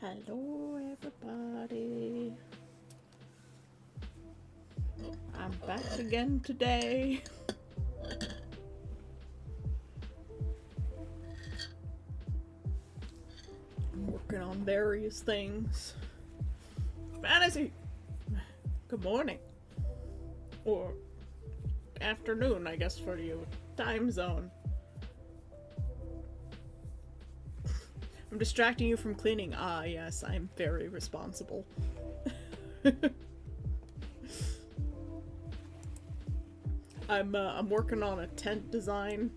Hello, everybody. I'm back again today. I'm working on various things. Fantasy! Good morning. Or afternoon, I guess, for you. Time zone. I'm distracting you from cleaning. Ah, yes, I'm very responsible. I'm working on a tent design.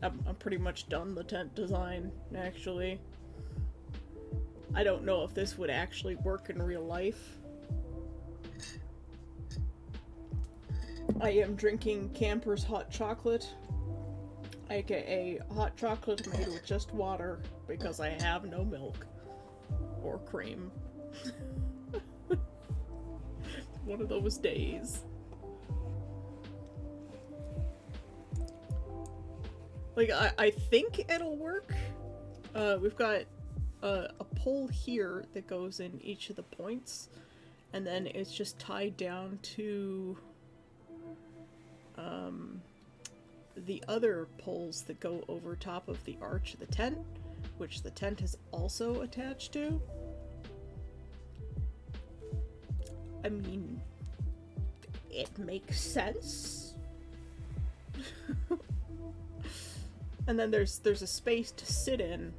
I'm pretty much done the tent design, actually. I don't know if this would actually work in real life. I am drinking Camper's hot chocolate, aka hot chocolate made with just water, because I have no milk or cream. One of those days. Like, I think it'll work. We've got a pole here that goes in each of the points, and then it's just tied down to the other poles that go over top of the arch of the tent, which the tent is also attached to. I mean, it makes sense. And then there's a space to sit in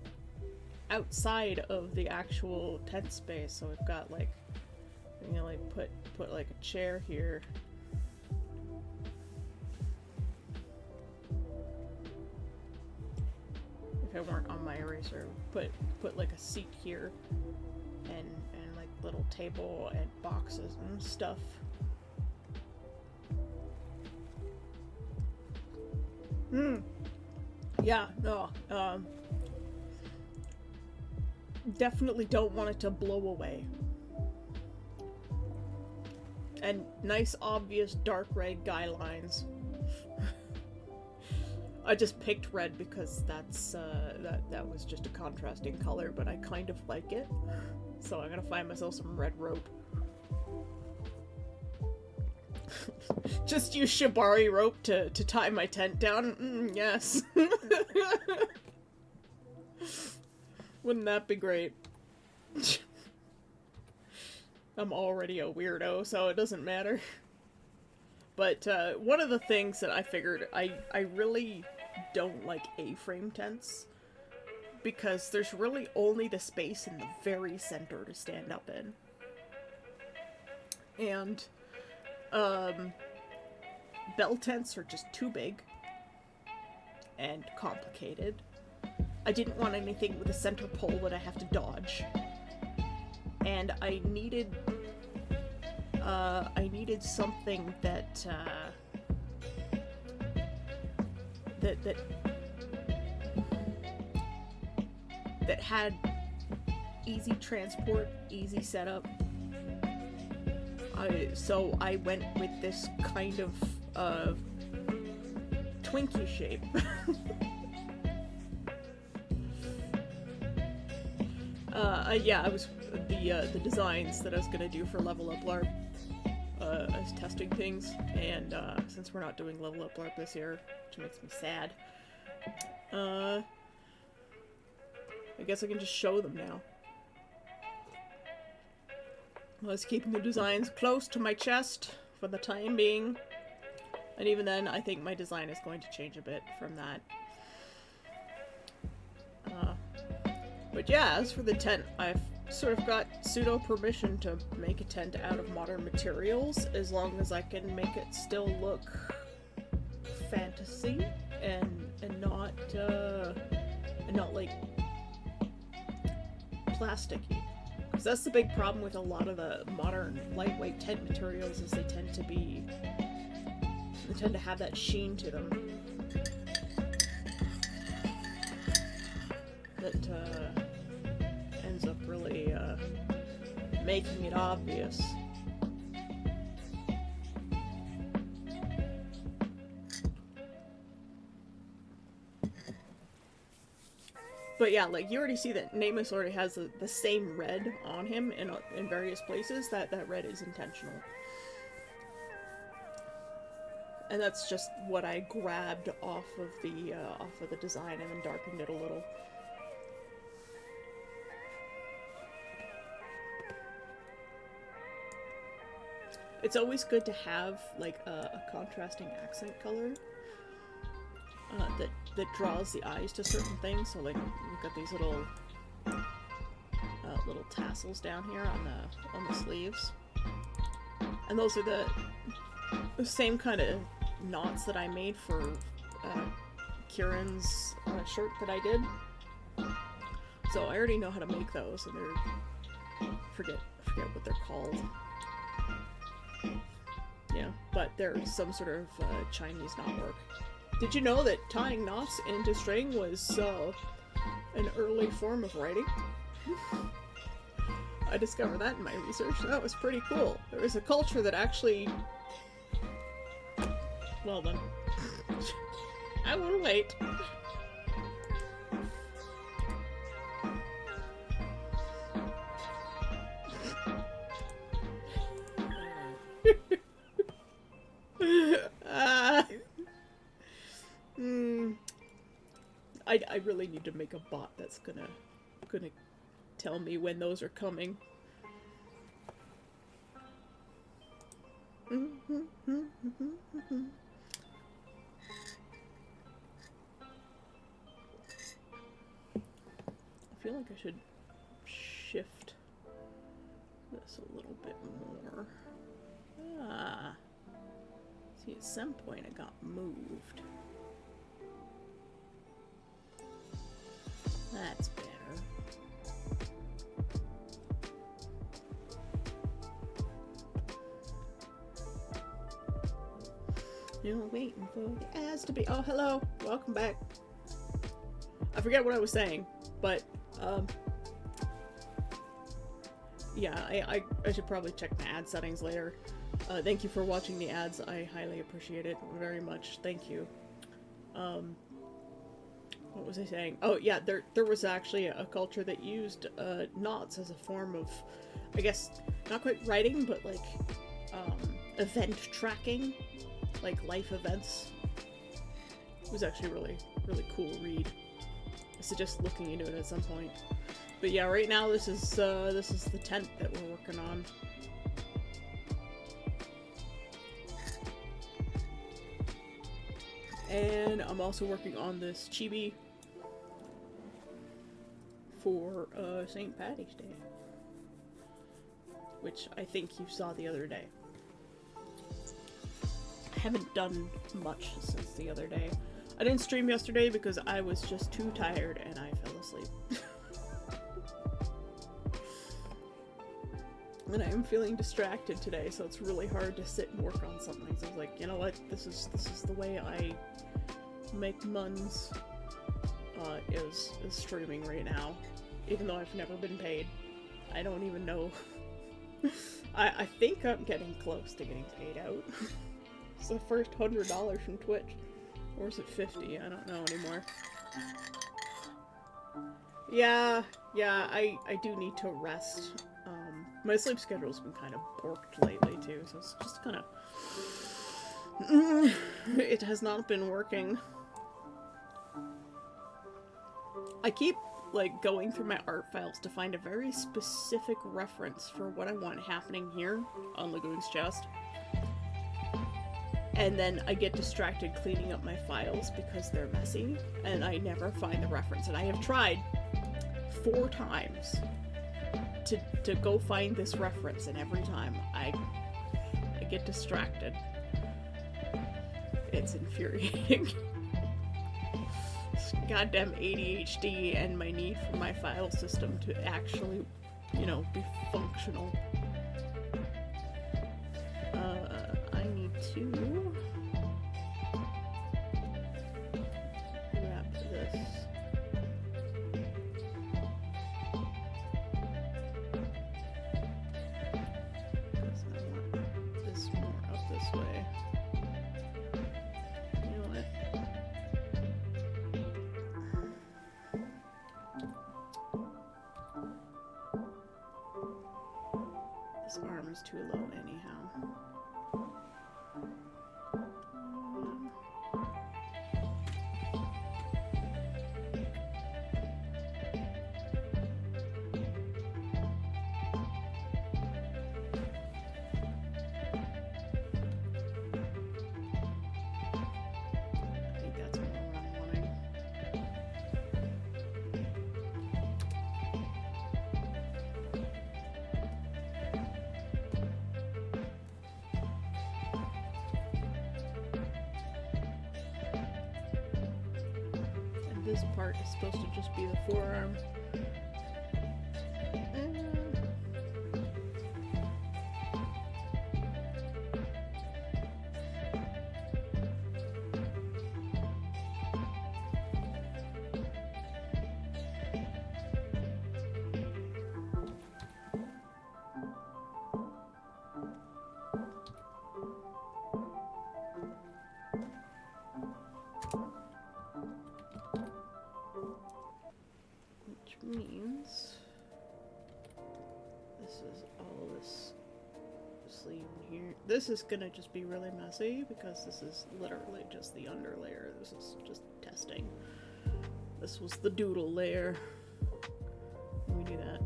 outside of the actual tent space, so we've got like, you know, like put like a chair here. If I weren't on my eraser, put like a seat here, and like little table and boxes and stuff. Yeah, no, definitely don't want it to blow away. And nice, obvious dark red guy lines. I just picked red because that's that was just a contrasting color, but I kind of like it. So I'm gonna find myself some red rope. Just use shibari rope to tie my tent down. Yes. Wouldn't that be great? I'm already a weirdo, so it doesn't matter. But one of the things that I figured, I really don't like A-frame tents, because there's really only the space in the very center to stand up in. And bell tents are just too big and complicated. I didn't want anything with a center pole that I have to dodge. And I needed something that that had easy transport, easy setup. So I went with this kind of Twinkie shape. Yeah, I was the designs that I was gonna do for Level Up LARP. I was testing things, and since we're not doing Level Up LARP this year, which makes me sad, I guess I can just show them now. I was keeping the designs close to my chest for the time being, and even then, I think my design is going to change a bit from that. But yeah, as for the tent, I've sort of got pseudo permission to make a tent out of modern materials, as long as I can make it still look fantasy and not like plasticky. Because that's the big problem with a lot of the modern lightweight tent materials, is they tend to have that sheen to them that ends up really making it obvious. But yeah, like, you already see that Namus already has the same red on him in various places. That red is intentional. And that's just what I grabbed off of the design and then darkened it a little. It's always good to have like a contrasting accent color that draws the eyes to certain things. So like we've got these little tassels down here on the sleeves, and those are the same kind of knots that I made for Kieran's shirt that I did. So I already know how to make those, and they're forget what they're called. Yeah, but they're some sort of Chinese knot work. Did you know that tying knots into string was an early form of writing? I discovered that in my research. That was pretty cool. There was a culture that actually... Well then. I will wait. I really need to make a bot that's gonna tell me when those are coming. I feel like I should shift this a little bit more. See, at some point it got moved. That's better. You're waiting for the ads to be... Oh, hello. Welcome back. I forget what I was saying, but, yeah, I should probably check my ad settings later. Thank you for watching the ads. I highly appreciate it very much. Thank you. What was I saying? Oh, yeah, there was actually a culture that used knots as a form of, I guess, not quite writing, but like event tracking, like life events. It was actually really, really cool read. I suggest looking into it at some point. But yeah, right now this is the tent that we're working on. And I'm also working on this chibi for St. Paddy's Day, which I think you saw the other day. I haven't done much since the other day. I didn't stream yesterday because I was just too tired and I fell asleep. And I am feeling distracted today, so it's really hard to sit and work on something. So I was like, you know what, this is the way I make muns, is streaming right now. Even though I've never been paid. I don't even know. I think I'm getting close to getting paid out. It's the first $100 from Twitch. Or is it 50? I don't know anymore. Yeah, I do need to rest. My sleep schedule's been kind of borked lately too, so it's just kind of... It has not been working. I keep, like, going through my art files to find a very specific reference for what I want happening here on Lagoon's Chest. And then I get distracted cleaning up my files because they're messy, and I never find the reference. And I have tried 4 times to go find this reference, and every time I get distracted. It's infuriating. Goddamn ADHD and my need for my file system to actually, you know, be functional. I need to grab this. Because I want this more up this way. You know what? is too low anyhow. I think that's what I'm wanting. And this part is supposed to just be the forearm. Which means this is all this sleeve in here. This is gonna just be really messy because this is literally just the under layer. This is just testing. This was the doodle layer. Let me do that.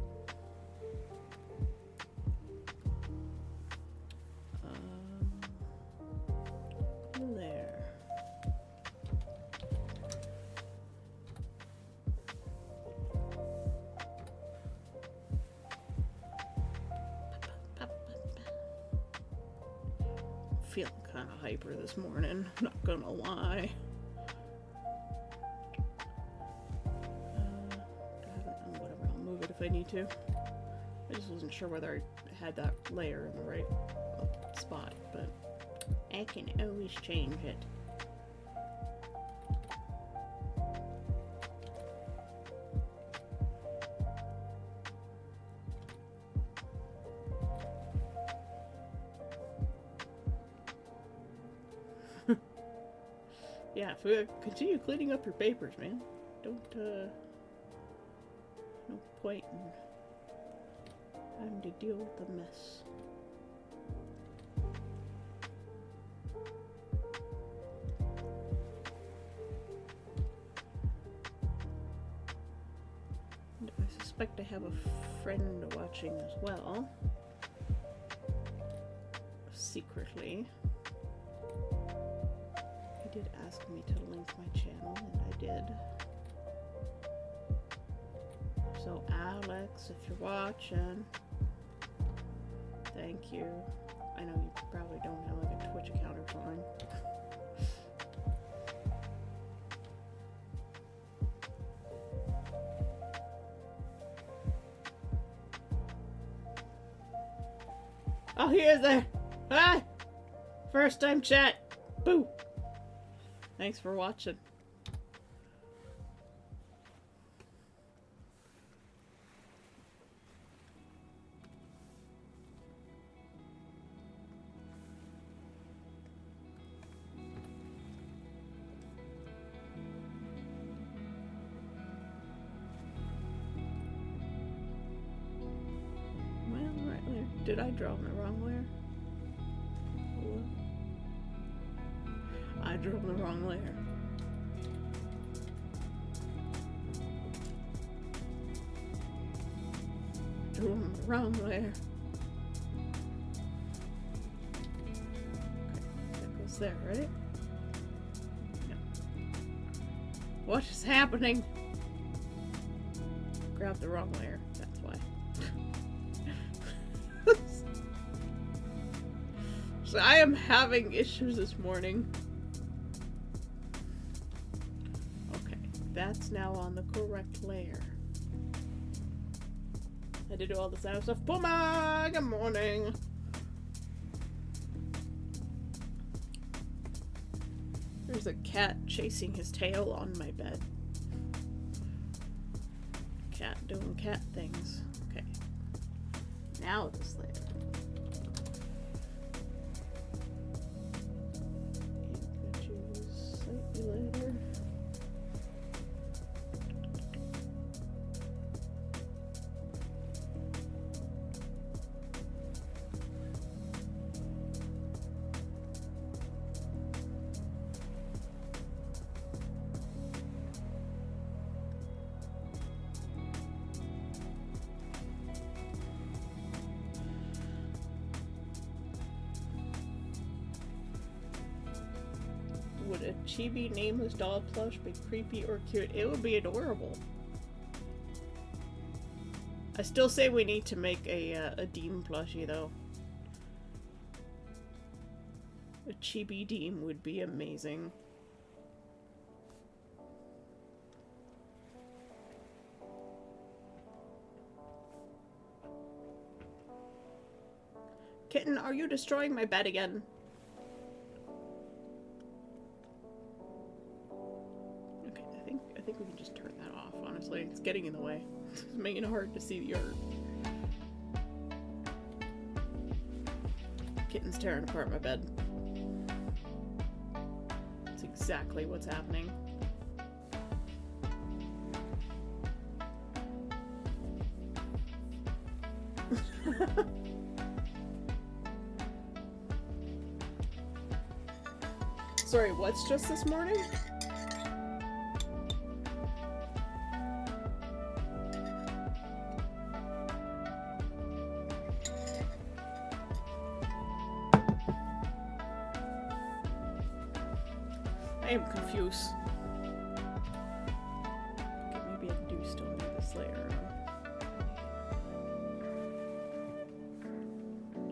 There. Feeling kind of hyper this morning, not gonna lie. Whatever, I'll move it if I need to. I just wasn't sure whether I had that layer in the right spot, but I can always change it. Yeah, continue cleaning up your papers, man. Don't, no point in having to deal with the mess. And I suspect I have a friend watching as well. Secretly. He did ask me to link my channel, and I did. So Alex, if you're watching, thank you. I know you probably don't have like a Twitch account or something. Oh, he is there! Hi! First time chat! Boo! Thanks for watching. Well, right there. Did I draw in the wrong layer? I drew in the wrong layer. Drew in the wrong layer. Okay, that goes there, right? Yeah. What is happening? Grab the wrong layer, that's why. So I am having issues this morning. That's now on the correct layer. I did all the sound stuff. Puma! Good morning! There's a cat chasing his tail on my bed. Cat doing cat things. Okay. Now this layer. You could choose slightly later. a chibi nameless doll plush be creepy or cute? It would be adorable. I still say we need to make a Deem plushie though. A chibi Deem would be amazing. Kitten, are you destroying my bed again? Okay, I think we can just turn that off, honestly. It's getting in the way. It's making it hard to see the art. Kitten's tearing apart my bed. That's exactly what's happening. Sorry, what's just this morning? I am confused. Okay, maybe I do still need this layer.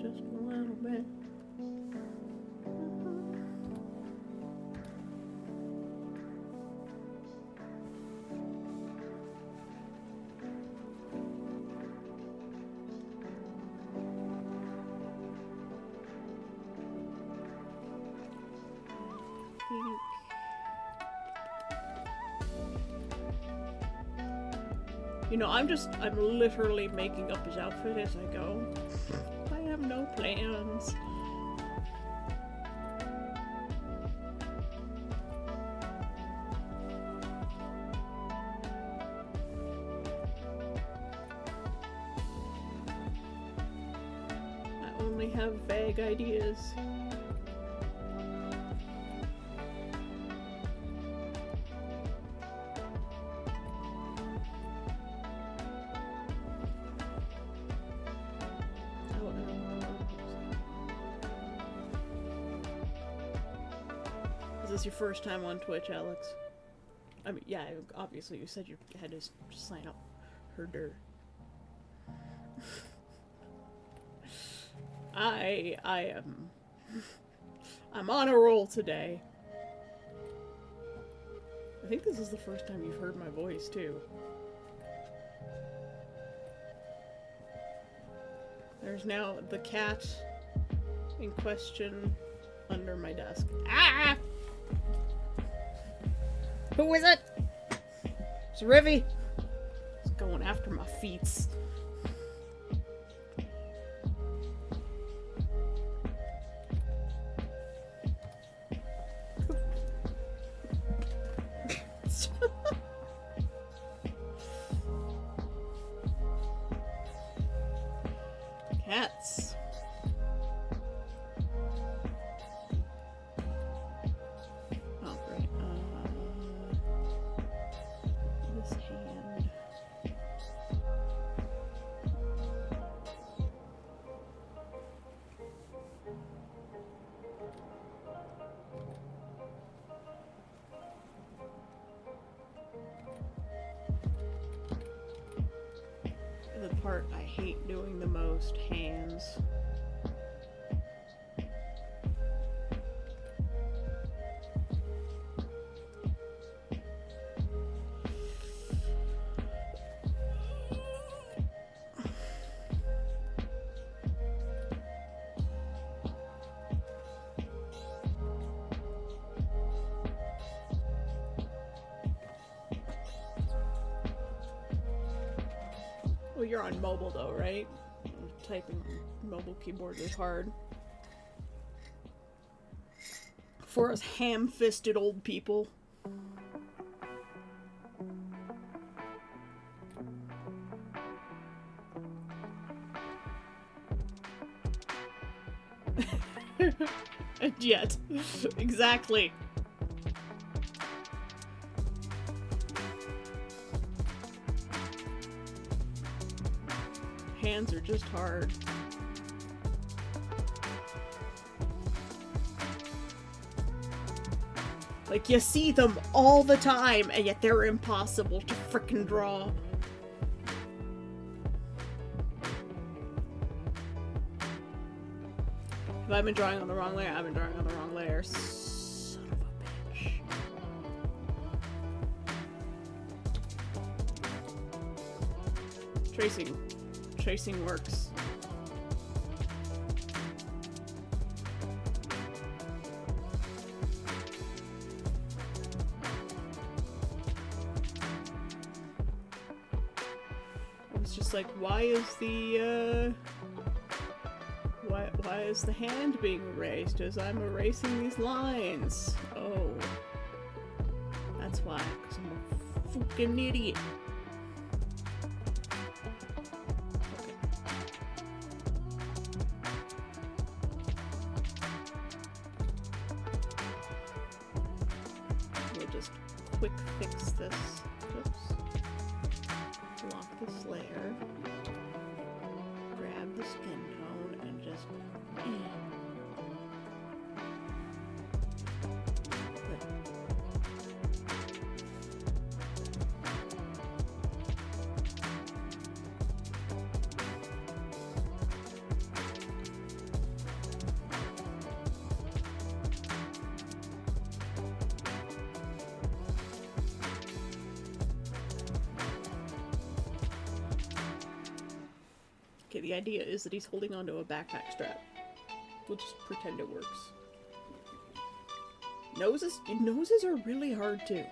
Just a little bit. You know, I'm literally making up his outfit as I go. I have no plans. I only have vague ideas. Is this your first time on Twitch, Alex? I mean, yeah, obviously you said you had to sign up. Herder. I'm on a roll today. I think this is the first time you've heard my voice, too. There's now the cat in question under my desk. Ah! Who is it? It's Rivy. It's going after my feets. Cats. Oh, great. This hand. The part I hate doing the most, hands. Well, you're on mobile though, right? Typing on mobile keyboard is hard. For us ham-fisted old people. And yet. Exactly. Hands are just hard. Like, you see them all the time, and yet they're impossible to frickin' draw. If I've been drawing on the wrong layer, I've been drawing on the wrong layer. Son of a bitch. Tracing. Tracing works. Just like, why is the why is the hand being erased as I'm erasing these lines? Oh, that's why, because I'm a fucking idiot. Okay. We'll just quick fix this. Oops. Lock this layer, grab the skin tone, and just okay, the idea is that he's holding onto a backpack strap. We'll just pretend it works. Noses are really hard too.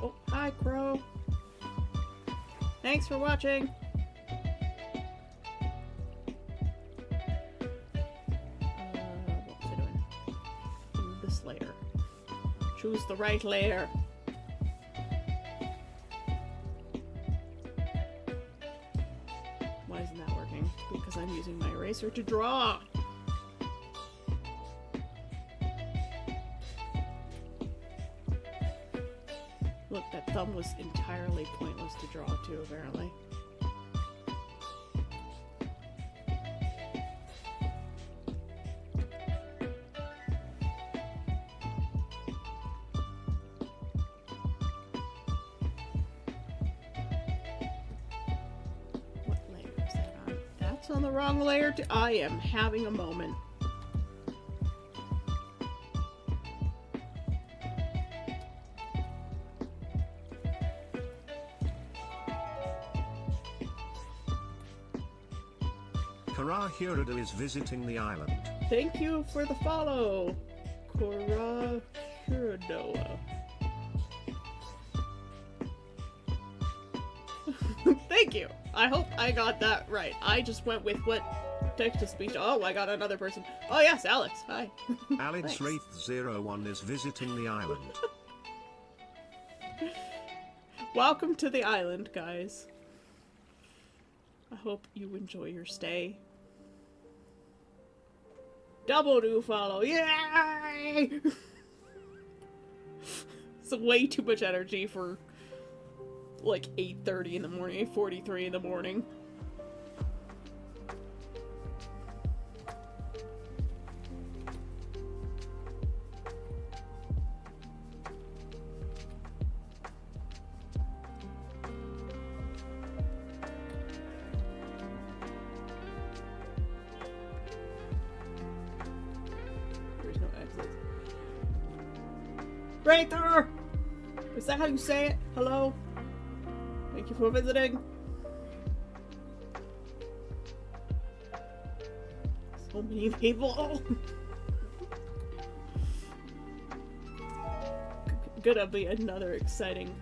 Oh, hi, Crow. Thanks for watching. What was I doing? This layer. Choose the right layer. Why isn't that working? Because I'm using my eraser to draw. Look, that thumb was entirely pointless to draw too, apparently. What layer is that on? That's on the wrong layer too. I am having a moment. Kara Hirado is visiting the island. Thank you for the follow, Kara Hirado. Thank you. I hope I got that right. I just went with what text-to-speech. Oh, I got another person. Oh yes, Alex. Hi. Alex Wraith01 is visiting the island. Welcome to the island, guys. I hope you enjoy your stay. Double new follow. Yay! It's way too much energy for like 8:30 in the morning, 8:43 in the morning. There's no exit. Right there! Is that how you say it? Hello? Thank you for visiting. So many people. Gonna be another exciting.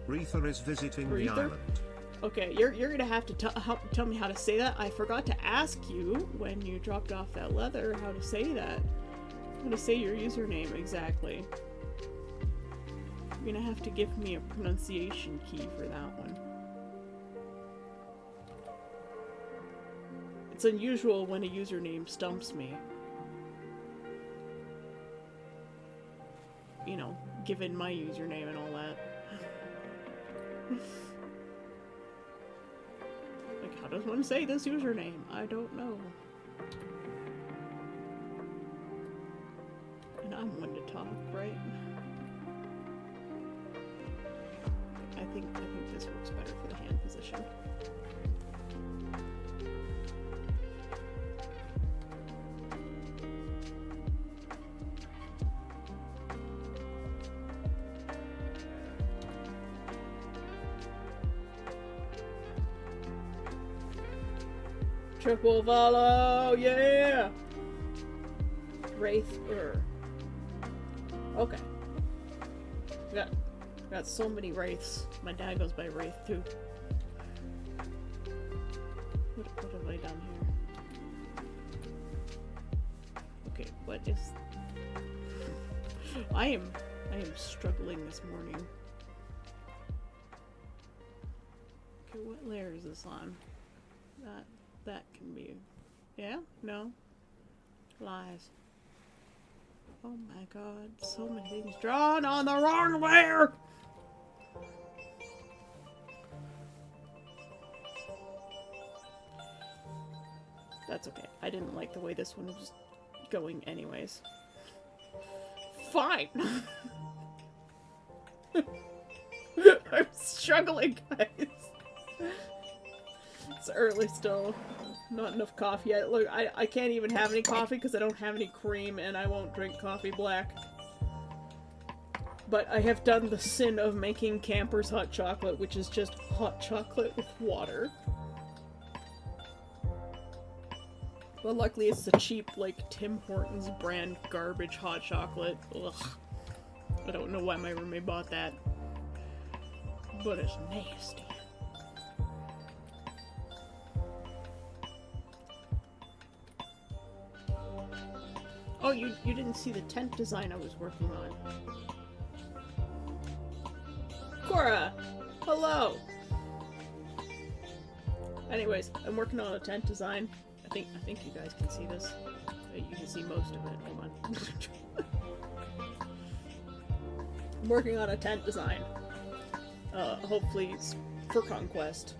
Reether is visiting the Reether? island. Okay, you're gonna have to tell me how to say that. I forgot to ask you when you dropped off that leather how to say that. How to say your username exactly. You're gonna have to give me a pronunciation key for that one. It's unusual when a username stumps me. You know, given my username and all that. Like, how does one say this username? I don't know. And I'm one to talk, right? I think this works better for the hand position. Triple follow, yeah! Wraith, okay. Got so many wraiths. My dad goes by Wraith too. What have I done here? Okay, what is... I am struggling this morning. Okay, what layer is this on? That can be... Yeah? No? Lies. Oh my god, so many things drawn on the wrong layer! That's okay. I didn't like the way this one was going anyways. Fine! I'm struggling, guys. It's early still. Not enough coffee yet. Look, I can't even have any coffee because I don't have any cream and I won't drink coffee black. But I have done the sin of making Campers hot chocolate, which is just hot chocolate with water. Well, luckily it's the cheap, like, Tim Hortons brand garbage hot chocolate. Ugh. I don't know why my roommate bought that. But it's nasty. Oh, you didn't see the tent design I was working on. Cora! Hello! Anyways, I'm working on a tent design. I think you guys can see this. You can see most of it. Hold on. I'm working on a tent design. Hopefully it's for Conquest.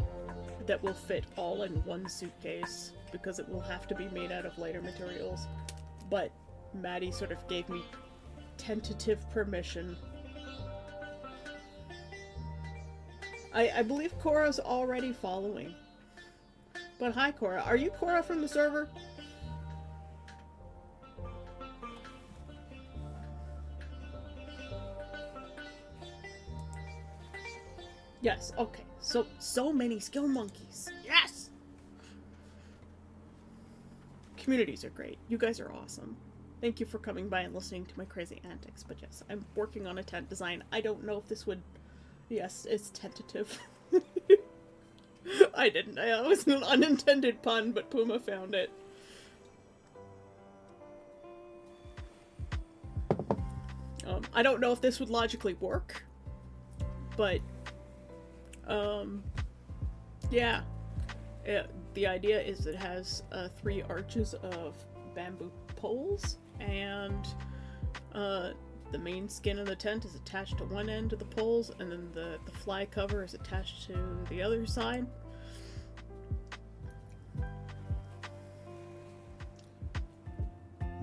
That will fit all in one suitcase, because it will have to be made out of lighter materials. But Maddie sort of gave me tentative permission. I believe Cora's already following. But hi, Cora. Are you Cora from the server? Yes, okay. So many skill monkeys. Yes! Communities are great. You guys are awesome. Thank you for coming by and listening to my crazy antics. But yes, I'm working on a tent design. I don't know if this would... Yes, it's tentative. I didn't. It was an unintended pun, but Puma found it. I don't know if this would logically work, but, yeah. The idea is it has 3 arches of bamboo poles, and the main skin of the tent is attached to one end of the poles, and then the fly cover is attached to the other side.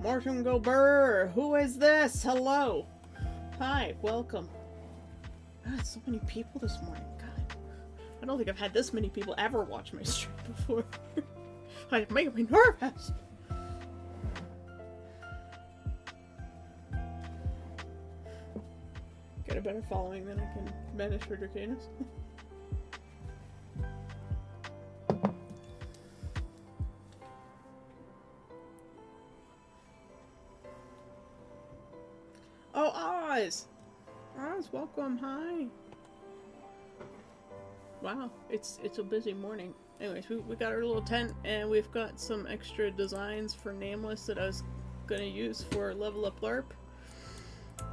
Martin Gober, who is this? Hello. Hi, welcome. God, so many people this morning. God, I don't think I've had this many people ever watch my stream before. It made me nervous. Get a better following, then I can banish for Dracanis. Oh, Oz! Oz, welcome, hi! Wow, it's a busy morning. Anyways, we got our little tent, and we've got some extra designs for Nameless that I was gonna use for Level Up LARP.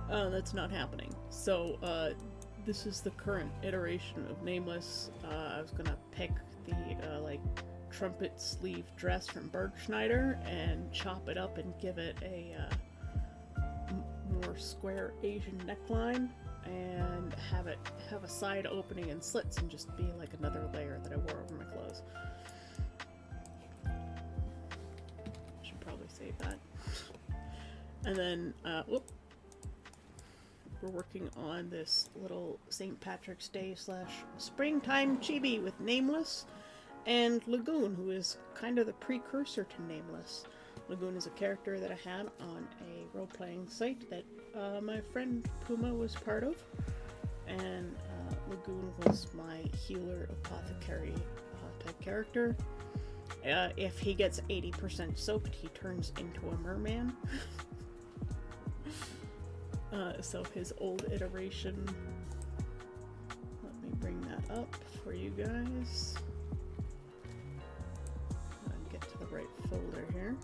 That's not happening. So, this is the current iteration of Nameless. I was gonna pick the, like, trumpet sleeve dress from Berg Schneider and chop it up and give it a, more square Asian neckline, and have a side opening and slits and just be like another layer that I wore over my clothes. save that. And then, whoop. We're working on this little St. Patrick's Day / springtime chibi with Nameless and Lagoon, who is kind of the precursor to Nameless. Lagoon is a character that I had on a role-playing site that my friend Puma was part of, and Lagoon was my healer apothecary type character. If he gets 80% soaked, he turns into a merman. So his old iteration, let me bring that up for you guys. Get to the right folder here.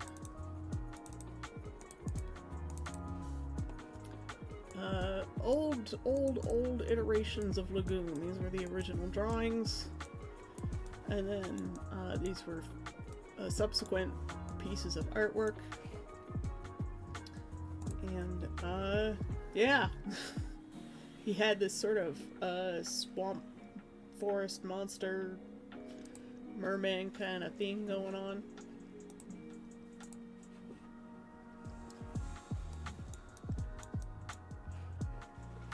Old iterations of Lagoon. These were the original drawings. And then these were subsequent pieces of artwork. And yeah, he had this sort of swamp forest monster merman kind of theme going on.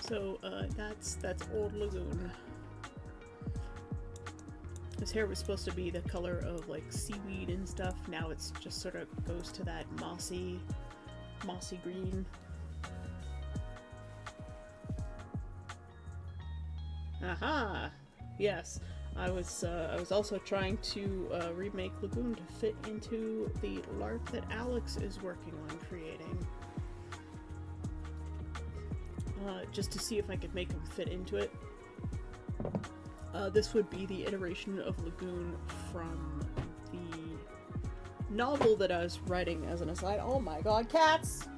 So that's old Lagoon. His hair was supposed to be the color of like seaweed and stuff. Now it's just sort of goes to that mossy green. Aha! Yes, I was also trying to remake Lagoon to fit into the LARP that Alex is working on creating. Just to see if I could make him fit into it. This would be the iteration of Lagoon from the novel that I was writing as an aside. Oh my god, cats!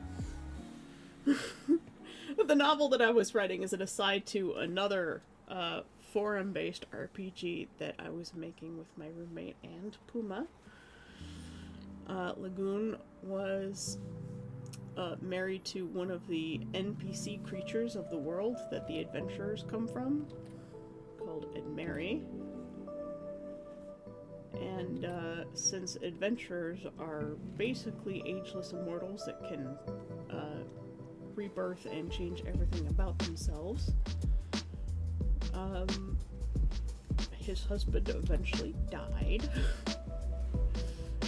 The novel that I was writing as an aside to another forum-based RPG that I was making with my roommate and Puma. Lagoon was married to one of the NPC creatures of the world that the adventurers come from, called Edmeri. And since adventurers are basically ageless immortals that can rebirth and change everything about themselves, his husband eventually died.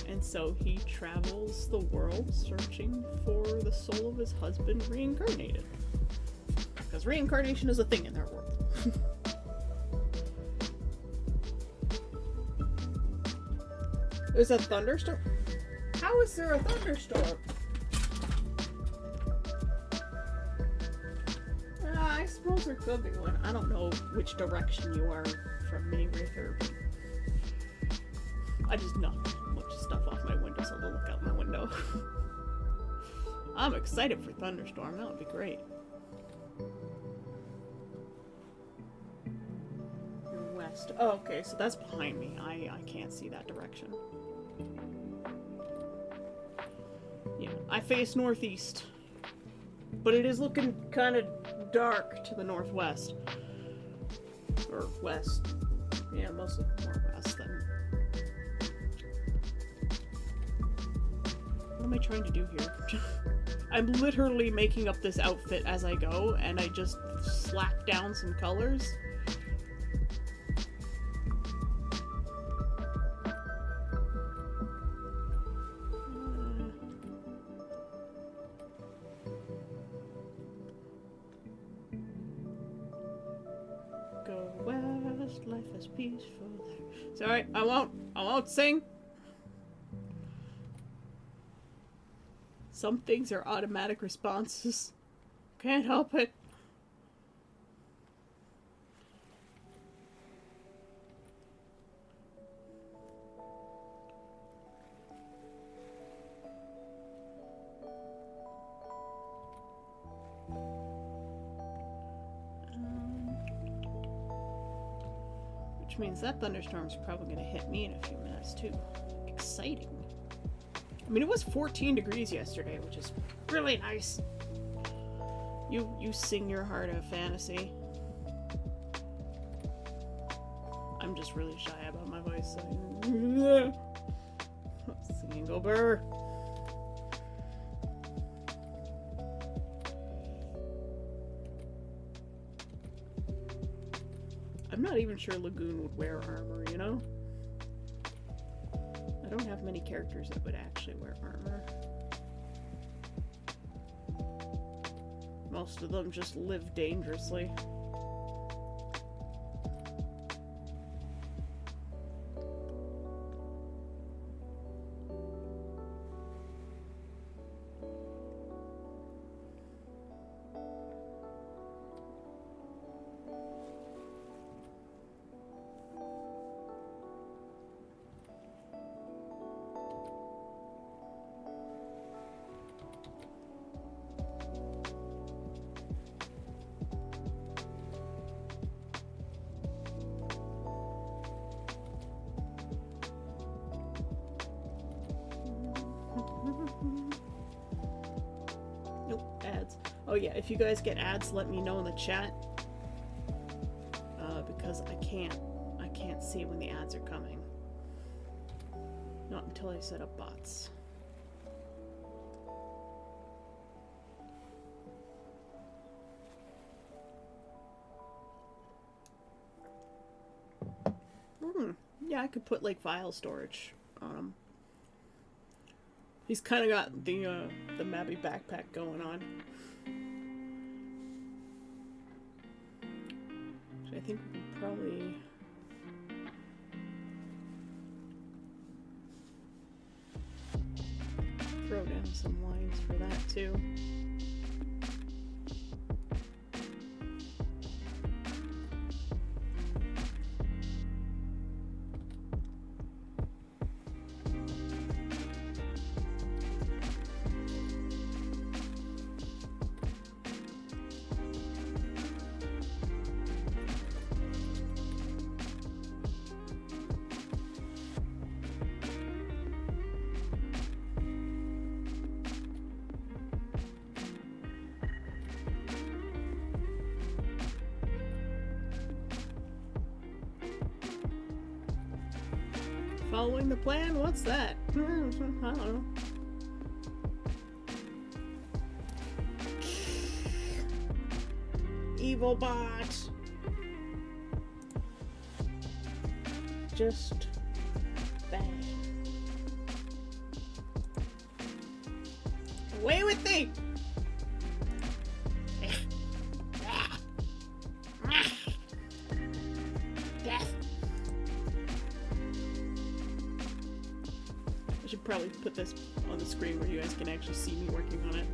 And so he travels the world searching for the soul of his husband reincarnated. Because reincarnation is a thing in their world. There's a thunderstorm? How is there a thunderstorm? I suppose there could be one. I don't know which direction you are from Mini Wraither. I just knocked a bunch of stuff off my window so I'll look out my window. I'm excited for thunderstorm. That would be great. West. Oh, okay, so that's behind me. I can't see that direction. Yeah, I face northeast. But it is looking kind of dark to the northwest. Or west. Yeah, mostly northwest then. What am I trying to do here? I'm literally making up this outfit as I go, and I just slap down some colors. Go west, life is peaceful there. Sorry, I won't sing. Some things are automatic responses. Can't help it. Which means that thunderstorm's probably going to hit me in a few minutes too. Exciting. I mean, it was 14 degrees yesterday, which is really nice. You sing your heart of fantasy. I'm just really shy about my voice, so... Singing go burr. I'm not even sure Lagoon would wear armor, you know? I don't have many characters that would actually wear armor. Most of them just live dangerously. Nope, ads. Oh yeah, if you guys get ads, let me know in the chat. Because I can't see when the ads are coming. Not until I set up bots. Yeah, I could put like file storage on him. He's kind of got the Mabby backpack going on. So I think we can probably throw down some lines for that too. Following the plan? What's that? I don't know. Evil bot. Just bang. Away with thee! I should probably put this on the screen where you guys can actually see me working on it.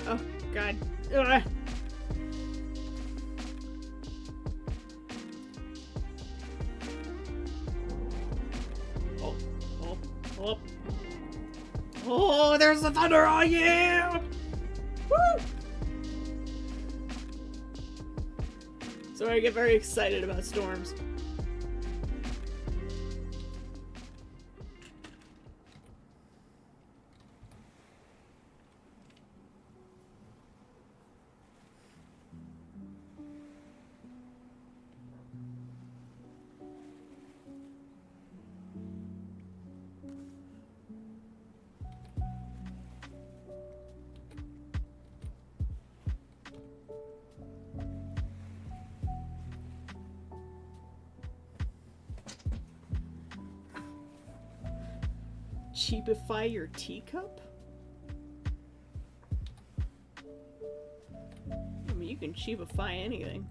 Oh, God. Ugh. Oh. Oh, there's the thunder! Oh, yeah! Woo! So I get very excited about storms. Cheapify your teacup? I mean, you can cheapify anything.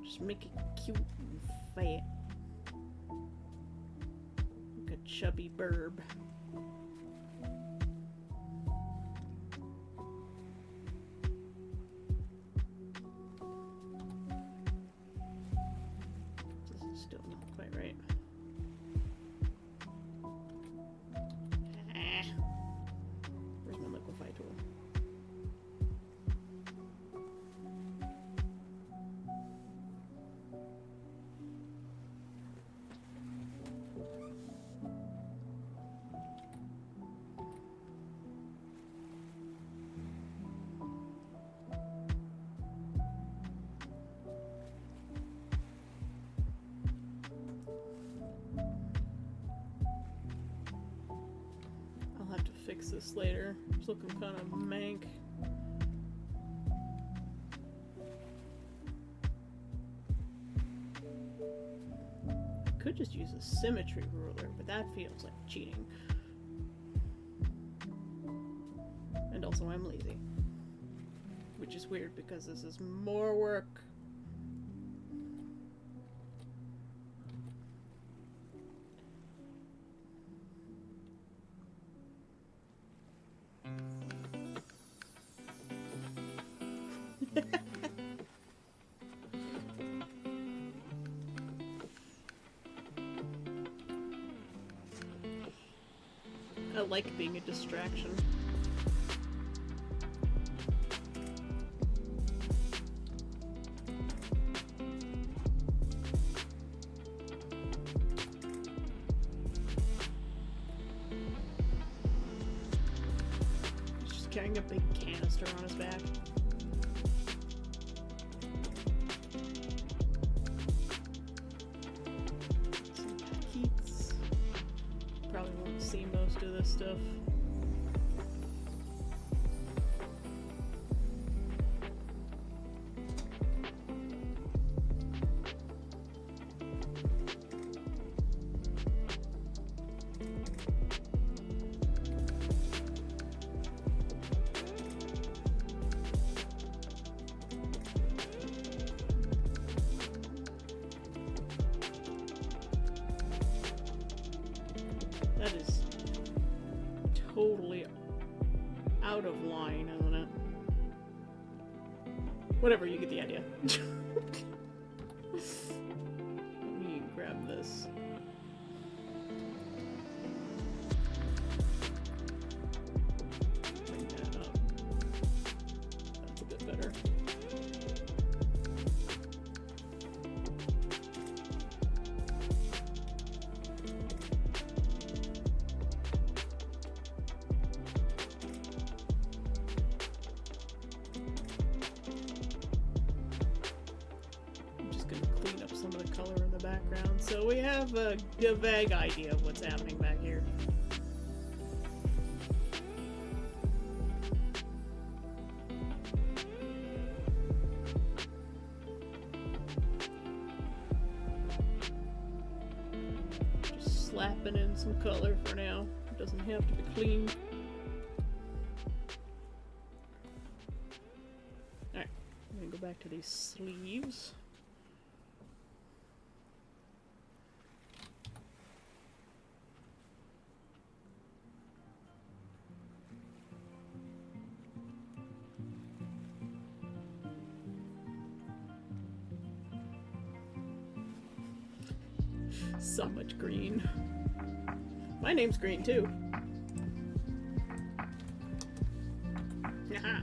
Just make it cute and fat. Like a chubby burb. This is still not quite right. Where's my liquefy tool? fix this later. It's looking kind of mank. Could just use a symmetry ruler, but that feels like cheating. And also I'm lazy. Which is weird because this is more work. I like being a distraction. He's just carrying a big canister on his back. Some packets. Probably won't see most of this stuff. That is totally out of line, isn't it? Whatever, you get the idea. Let me grab this. Bring that up. That's a bit better. Some of the color in the background, so we have a vague idea of what's happening back here. Just slapping in some color for now. It doesn't have to be clean. Alright, I'm gonna go back to these sleeves. So much green. My name's green too. Haha.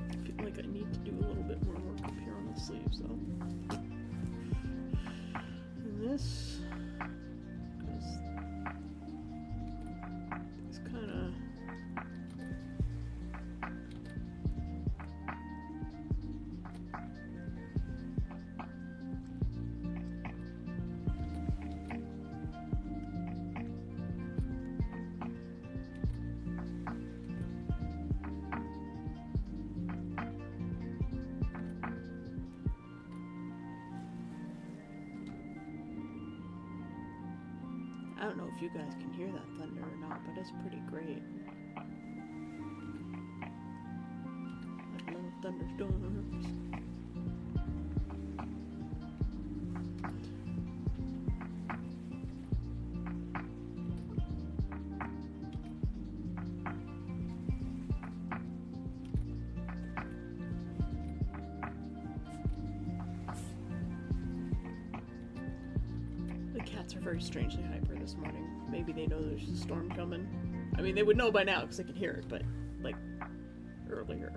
I feel like I need to do a little bit more work up here on the sleeves though. And this. I don't know if you guys can hear that thunder or not, but it's pretty great. I love thunderstorms. The cats are very strangely hyper this morning. Maybe they know there's a storm coming. I mean, they would know by now because they could hear it, but, like, earlier.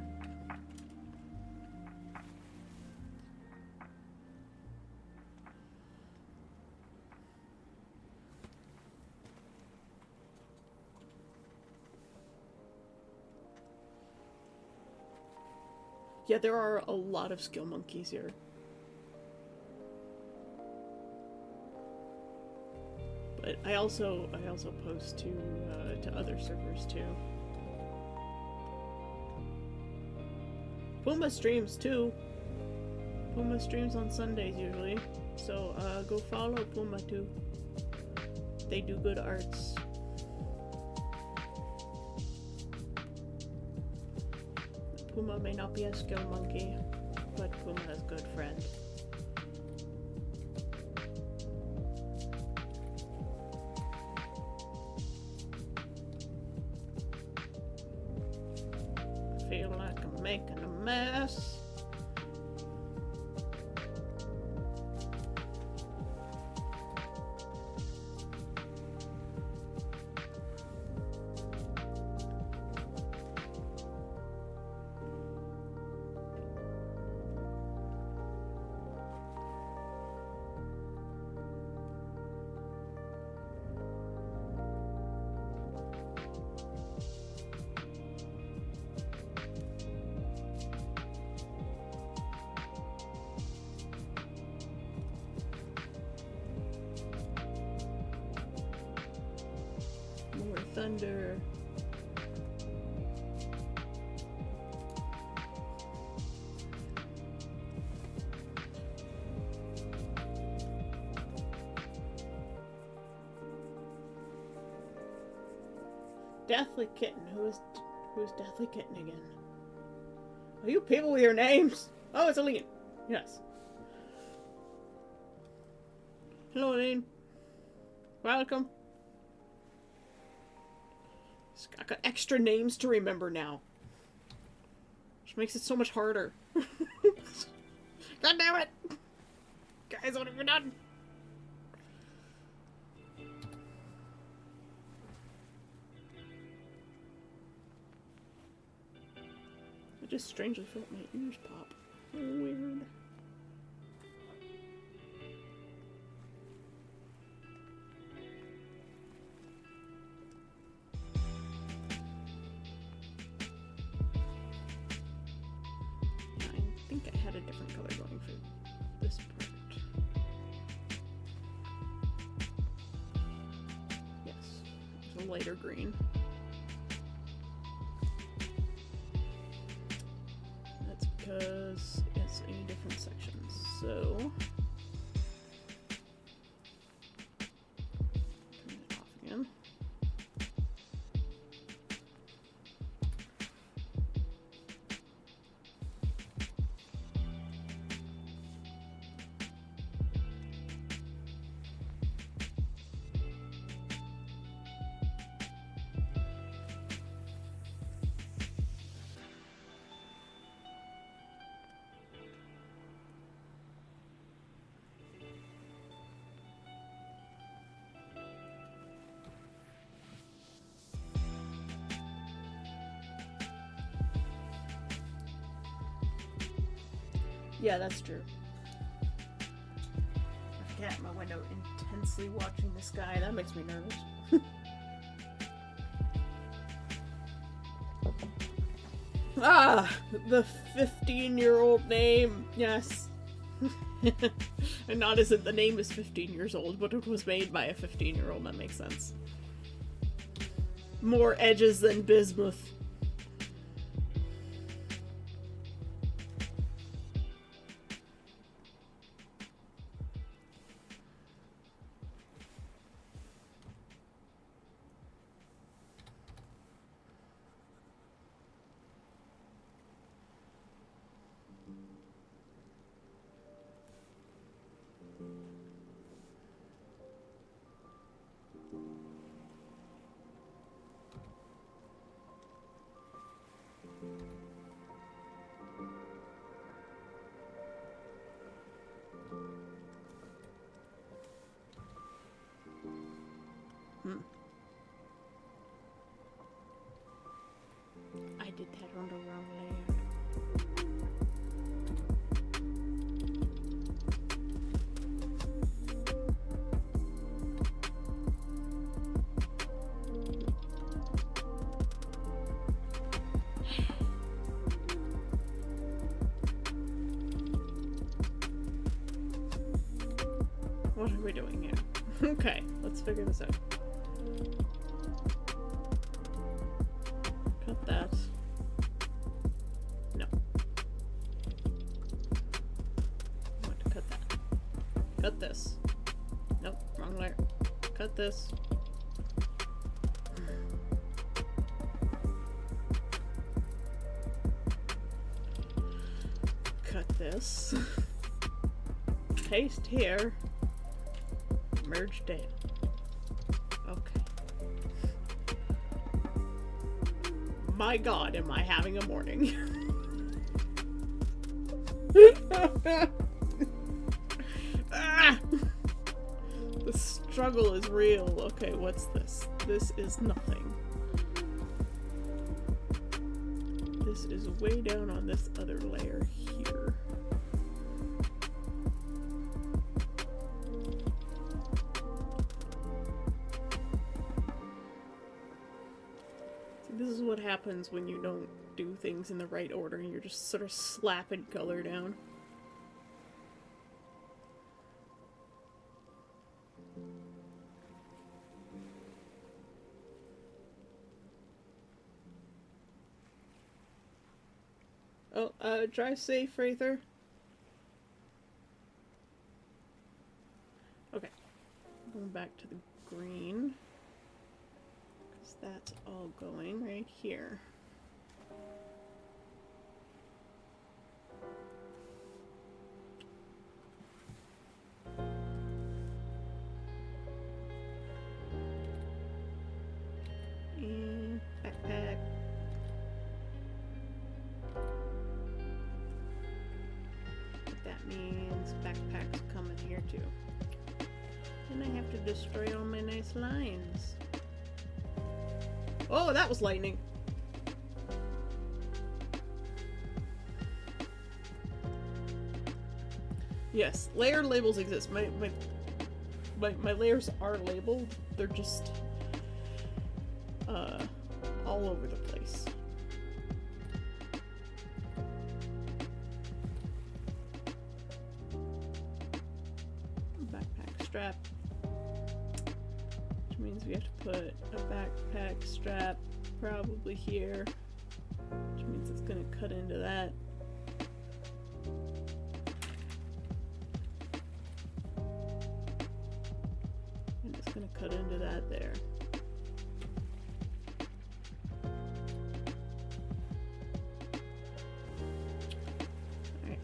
Yeah, there are a lot of skill monkeys here. But I also post to other servers too. Puma streams too. Puma streams on Sundays usually, so go follow Puma too. They do good arts. Puma may not be a skill monkey, but Puma is a good friend. I feel like I'm making a mess. More thunder. Deathly Kitten. Who's Deathly Kitten again? Are you people with your names? Oh, it's Aline. Yes. Hello, Aline. Welcome. I got extra names to remember now. Which makes it so much harder. God damn it! Guys, what have you done? I just strangely felt my ears pop. Weird. I think I had a different color going for this part. Yes, it's a lighter green. That's because it's in different sections. So turn it off again. Yeah, that's true. I forget my window intensely watching the sky. That makes me nervous. Ah! The 15-year-old name! Yes. And not as in the name is 15 years old, but it was made by a 15-year-old. That makes sense. More edges than bismuth. I did that on the wrong layer. doing here? Okay, let's figure this out. Cut that. No. I want to cut that. Cut this. Nope, wrong layer. Cut this. Cut this. Paste here. Merge down. Okay. My god, am I having a morning. Ah! The struggle is real. Okay, what's this? This is nothing. This is way down on this other layer here. See, this is what happens when you don't do things in the right order and you're just sort of slapping color down. Oh, drive safe, Wraither. Okay. Going back to the green. Because that's all going right here. And backpack. That means backpack's coming here too. And I have to destroy all my nice lines. Oh, that was lightning. Yes, layer labels exist. My layers are labeled. They're just all over the place. Backpack strap, which means we have to put a backpack strap probably here, which means it's going to cut into that. And it's going to cut into that there. Alright.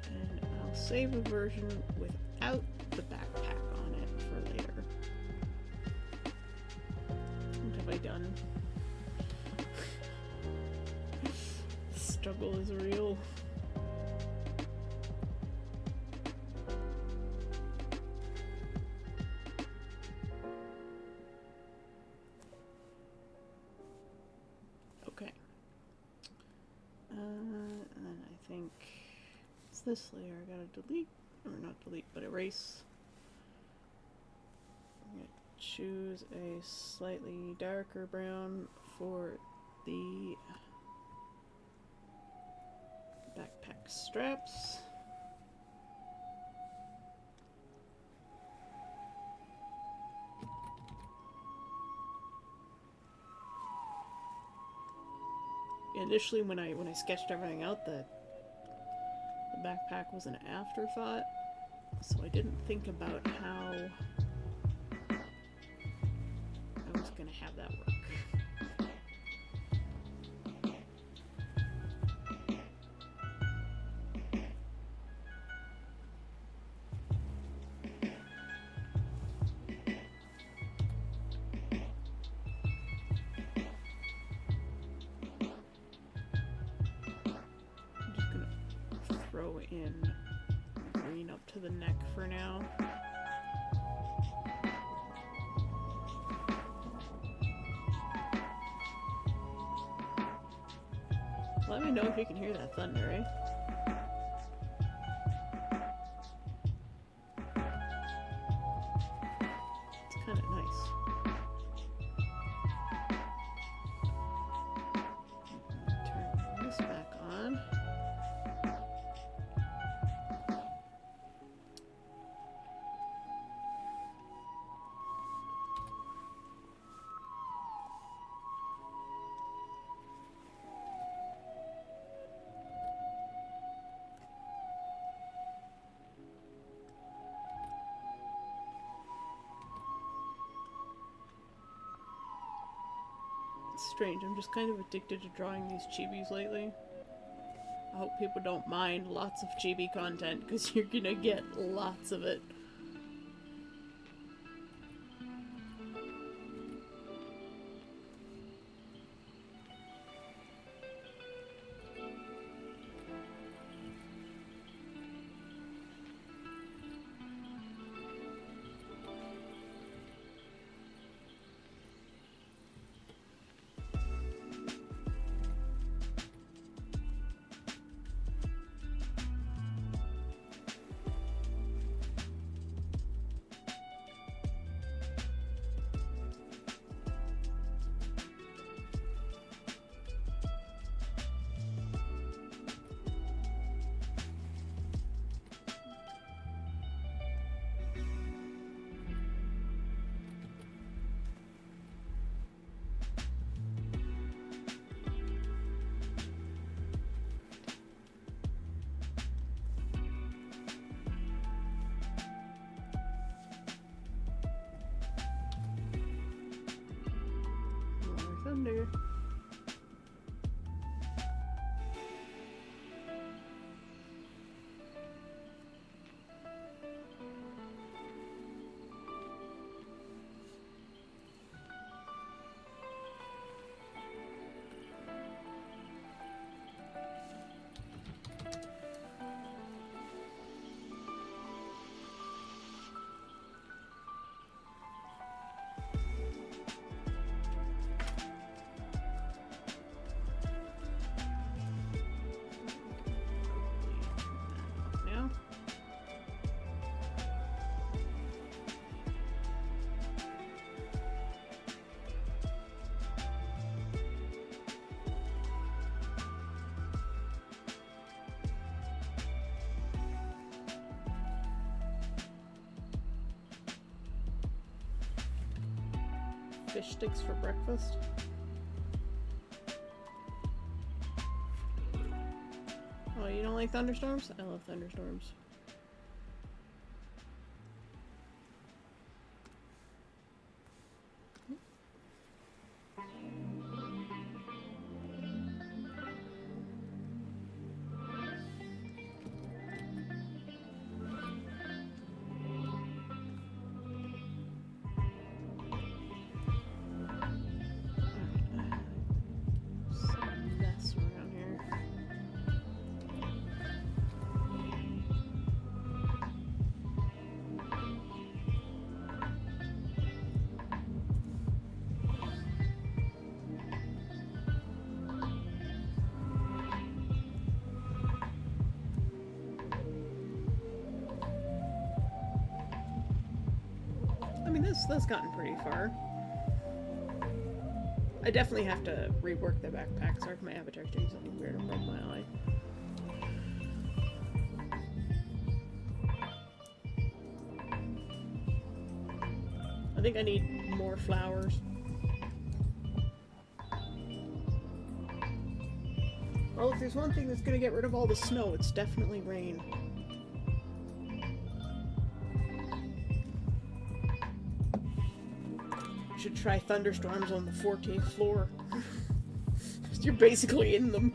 And I'll save a version without the backpack on it for later. What have I done? The struggle is real. Okay. And then I think it's this layer I gotta delete. Or not delete, but erase. I'm going to choose a slightly darker brown for the backpack straps. Initially, when I sketched everything out, the backpack was an afterthought, so I didn't think about how I was going to have that work. I'm just going to throw in green up to the neck for now. Let me know if you can hear that thunder, eh? It's kind of nice. Turn this back on. It's strange, I'm just kind of addicted to drawing these chibis lately. I hope people don't mind lots of chibi content, because you're gonna get lots of it. More thunder. Now. Fish sticks for breakfast. Oh, you don't like thunderstorms? I love thunderstorms. Some mess around here. I mean, that's gotten pretty far. I definitely have to rework the backpack. Sorry for my avatar doing something weird and broke my eye. I think I need more flowers. Well, if there's one thing that's gonna get rid of all the snow, it's definitely rain. Should try thunderstorms on the 14th floor. You're basically in them.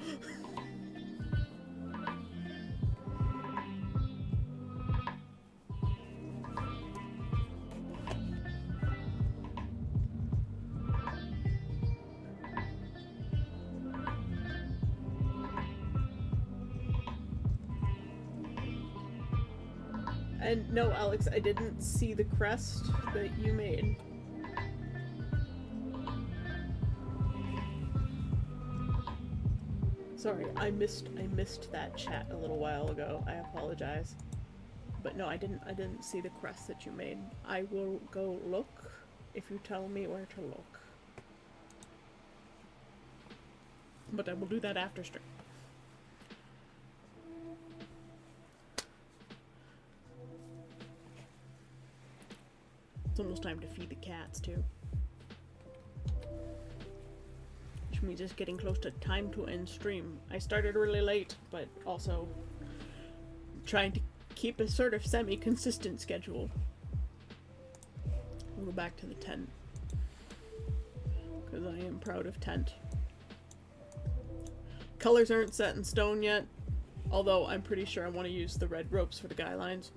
And no, Alex, I didn't see the crest that you made. Sorry, I missed that chat a little while ago. I apologize. But no, I didn't see the crest that you made. I will go look if you tell me where to look. But I will do that after stream. It's almost time to feed the cats too. Which means it's getting close to time to end stream. I started really late, but also trying to keep a sort of semi-consistent schedule. We'll go back to the tent. Because because I am proud of Tent. Colors aren't set in stone yet, although I'm pretty sure I want to use the red ropes for the guy lines.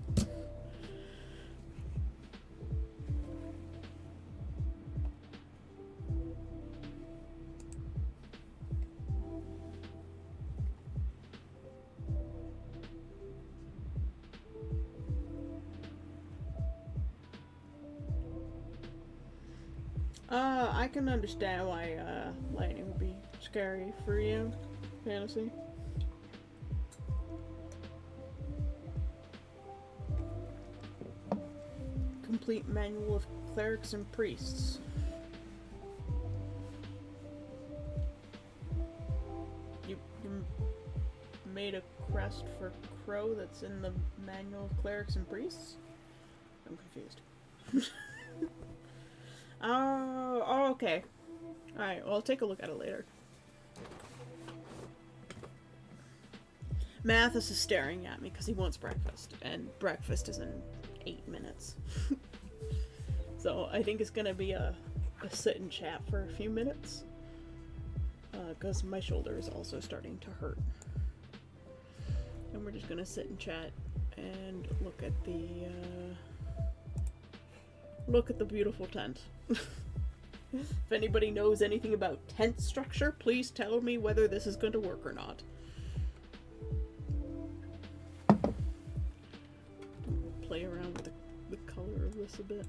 I can understand why lightning would be scary for you, Fantasy. Complete manual of clerics and priests. You made a crest for Crow that's in the manual of clerics and priests? I'm confused. Oh, okay. Alright, well, I'll take a look at it later. Mathis is staring at me because he wants breakfast, and breakfast is in 8 minutes. So I think it's gonna be a sit and chat for a few minutes, because my shoulder is also starting to hurt. And we're just gonna sit and chat and look at the beautiful tent. If anybody knows anything about tent structure, please tell me whether this is going to work or not. Play around with the color of this a bit.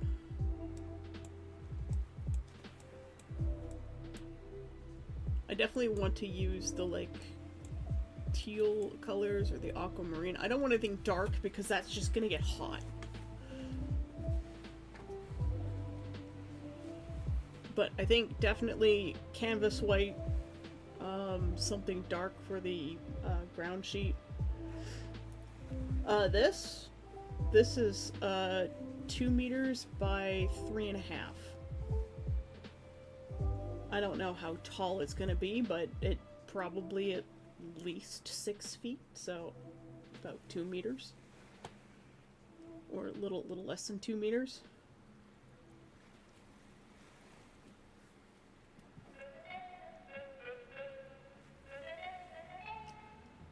I definitely want to use the like teal colors or the aquamarine. I don't want anything dark because that's just gonna get hot. But I think definitely canvas white, something dark for the ground sheet. This is 2 meters by 3.5. I don't know how tall it's gonna be, but it probably at least 6 feet, so about 2 meters, or a little less than 2 meters.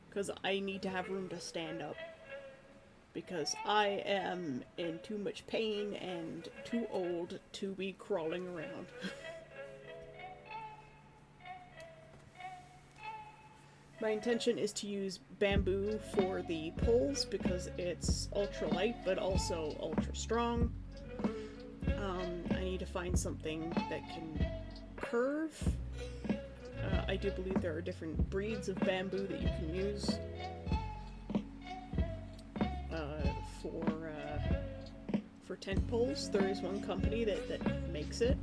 Because I need to have room to stand up. Because I am in too much pain and too old to be crawling around. My intention is to use bamboo for the poles because it's ultra light but also ultra strong. I need to find something that can curve. I do believe there are different breeds of bamboo that you can use for tent poles. There is one company that makes it.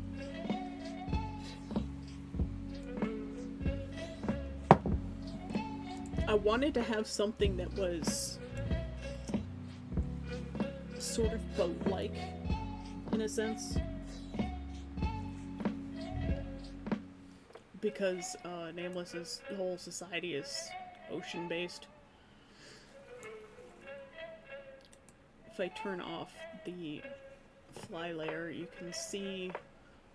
I wanted to have something that was sort of boat-like, in a sense. Because Nameless's whole society is ocean-based. If I turn off the fly layer, you can see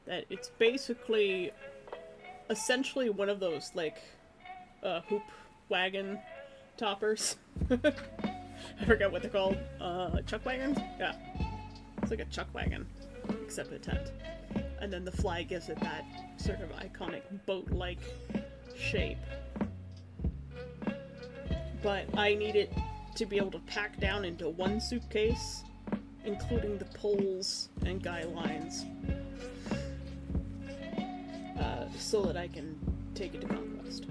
that it's basically essentially one of those, like, hoop wagon toppers. I forget what they're called. Chuck wagons? Yeah. It's like a chuck wagon, except a tent. And then the fly gives it that sort of iconic boat-like shape. But I need it to be able to pack down into one suitcase, including the poles and guy lines, so that I can take it to Conquest.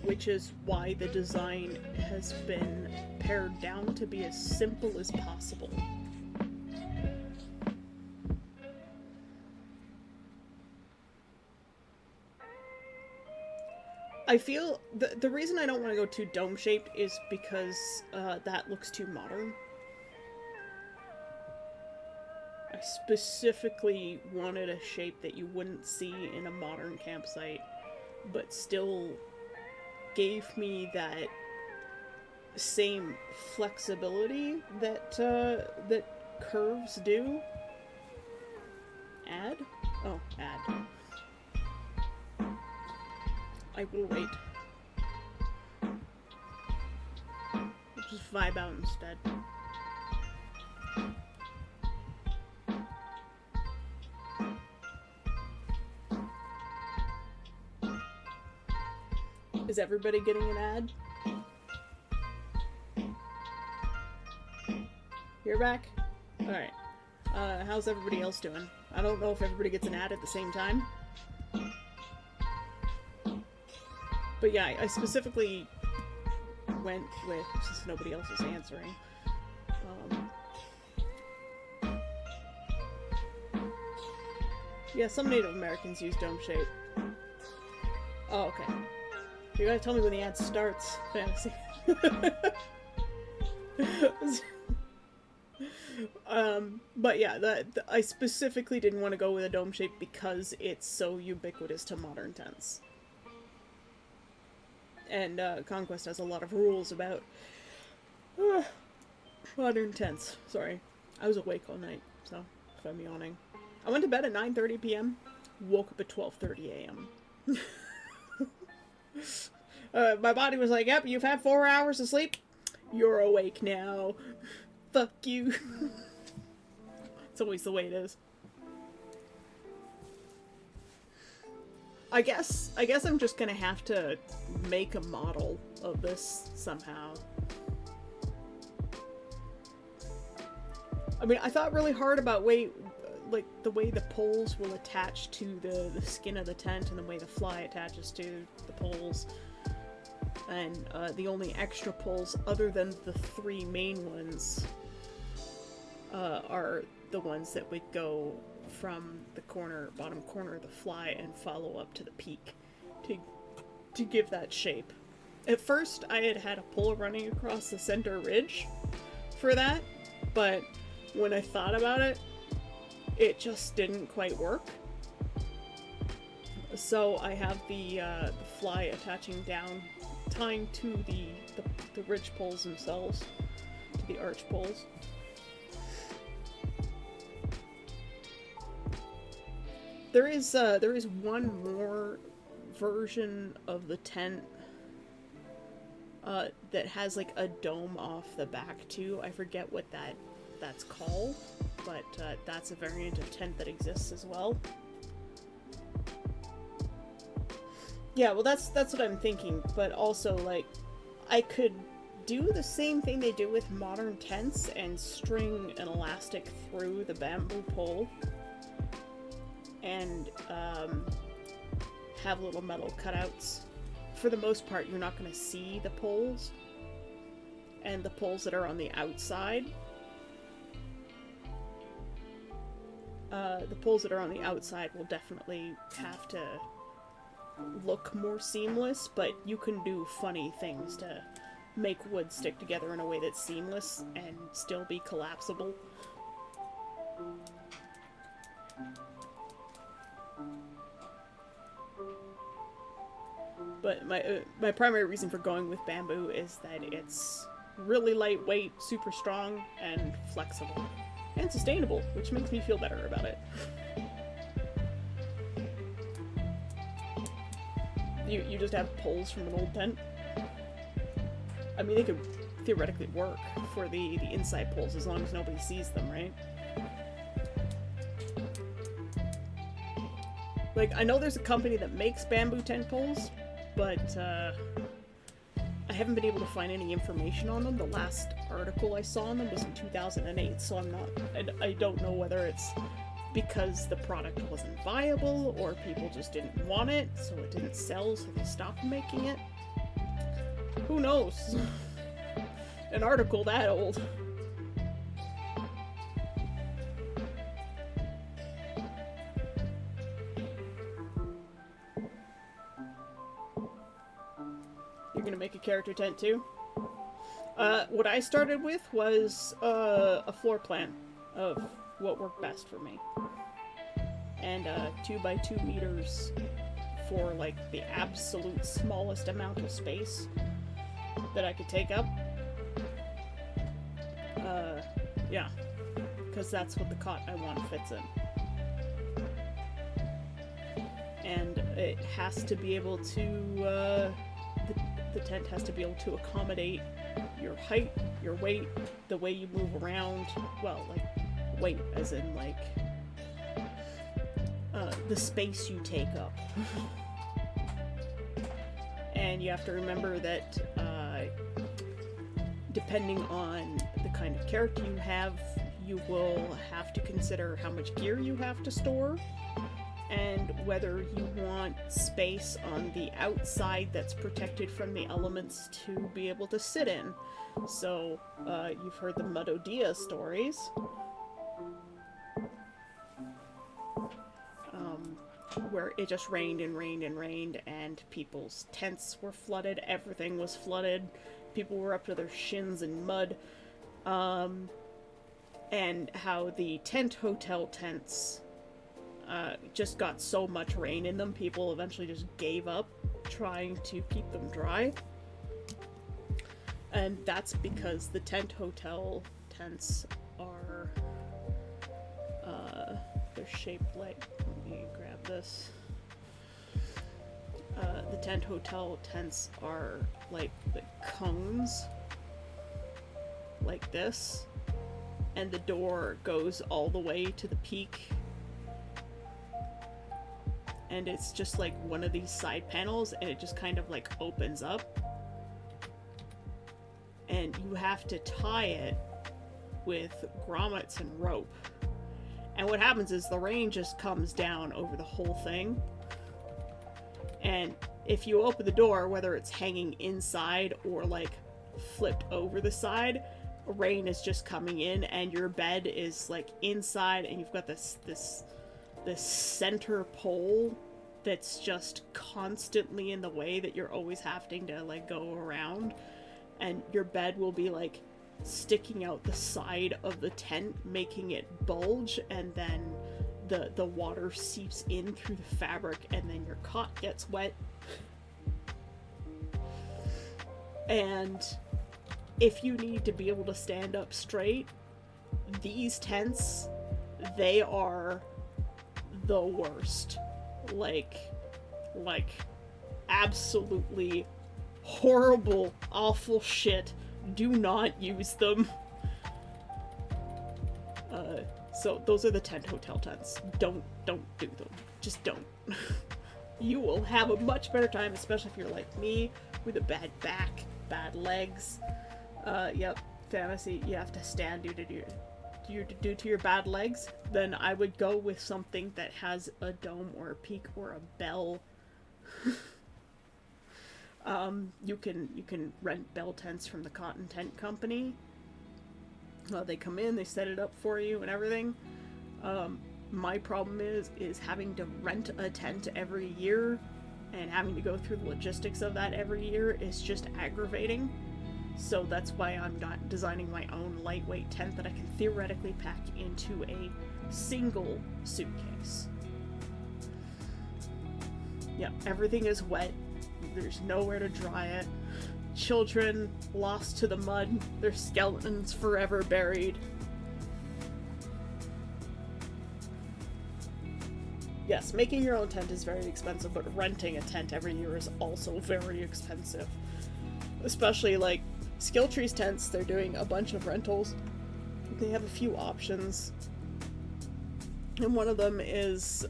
Which is why the design has been pared down to be as simple as possible. I feel the reason I don't want to go too dome-shaped is because that looks too modern. I specifically wanted a shape that you wouldn't see in a modern campsite, but still gave me that same flexibility that that curves do. Add? Oh, add. I will wait. We'll just vibe out instead. Is everybody getting an ad? You're back? Alright. How's everybody else doing? I don't know if everybody gets an ad at the same time. But yeah, I specifically went with, since nobody else is answering. Yeah, some Native Americans use dome shape. Oh, okay. You gotta tell me when the ad starts, Fantasy. But yeah, I specifically didn't want to go with a dome shape because it's so ubiquitous to modern tents. And Conquest has a lot of rules about modern tents. Sorry. I was awake all night, so if I'm yawning. I went to bed at 9:30 p.m., woke up at 12:30 a.m. My body was like, yep, you've had 4 hours of sleep. You're awake now. Fuck you. It's always the way it is. I guess I'm just gonna have to make a model of this somehow. I mean, I thought really hard about like the way the poles will attach to the skin of the tent and the way the fly attaches to the poles. And the only extra poles other than the 3 main ones are the ones that would go from the bottom corner of the fly and follow up to the peak to give that shape. At first I had a pole running across the center ridge for that, but when I thought about it, it just didn't quite work. So I have the fly attaching down, tying to the ridge poles themselves, to the arch poles. There is one more version of the tent that has like a dome off the back too. I forget what that's called, but that's a variant of tent that exists as well. Yeah, well that's what I'm thinking, but also like I could do the same thing they do with modern tents and string an elastic through the bamboo pole and have little metal cutouts. For the most part, you're not going to see the poles, and the poles that are on the outside will definitely have to look more seamless, but you can do funny things to make wood stick together in a way that's seamless and still be collapsible. But my primary reason for going with bamboo is that it's really lightweight, super strong, and flexible. And sustainable, which makes me feel better about it. You just have poles from an old tent. I mean, they could theoretically work for the inside poles as long as nobody sees them, right? Like, I know there's a company that makes bamboo tent poles, but I haven't been able to find any information on them. The last article I saw on them was in 2008, so I don't know whether it's because the product wasn't viable or people just didn't want it, so it didn't sell, so they stopped making it. Who knows? An article that old. You're gonna make a character tent too? What I started with was a floor plan of what worked best for me. And 2 by 2 meters for like the absolute smallest amount of space that I could take up. Yeah. because that's what the cot I want fits in. And it has to be able to, the tent has to be able to accommodate your height, your weight, the way you move around. Well, like, weight as in, like, the space you take up. And you have to remember that, depending on the kind of character you have, you will have to consider how much gear you have to store, and whether you want space on the outside that's protected from the elements to be able to sit in. So, you've heard the Mudodia stories. Where it just rained and rained and rained, and people's tents were flooded, everything was flooded, people were up to their shins in mud, and how the tent hotel tents just got so much rain in them, people eventually just gave up trying to keep them dry. And that's because the tent hotel tents are, they're shaped like, let me grab this. The tent hotel tents are like the cones, like this, and the door goes all the way to the peak. And it's just like one of these side panels, and it just kind of like opens up. And you have to tie it with grommets and rope. And what happens is the rain just comes down over the whole thing. And if you open the door, whether it's hanging inside or like flipped over the side, rain is just coming in, and your bed is like inside, and you've got this center pole that's just constantly in the way that you're always having to like go around, and your bed will be like sticking out the side of the tent, making it bulge, and then the water seeps in through the fabric, and then your cot gets wet. And if you need to be able to stand up straight, these tents, they are the worst. Like absolutely horrible, awful shit. Do not use them. So those are the tent hotel tents. Don't do them. Just don't. You will have a much better time, especially if you're like me, with a bad back, bad legs. Yep, fantasy, you have to stand due to your bad legs. Then I would go with something that has a dome or a peak or a bell. You can rent bell tents from the Cotton Tent Company. They come in, they set it up for you and everything. My problem is having to rent a tent every year and having to go through the logistics of that every year is just aggravating. So that's why I'm not designing my own lightweight tent that I can theoretically pack into a single suitcase. Yep, everything is wet. There's nowhere to dry it. Children lost to the mud. Their skeletons forever buried. Yes, making your own tent is very expensive, but renting a tent every year is also very expensive. Especially, like, Skilltree's tents, they're doing a bunch of rentals. They have a few options. And one of them is,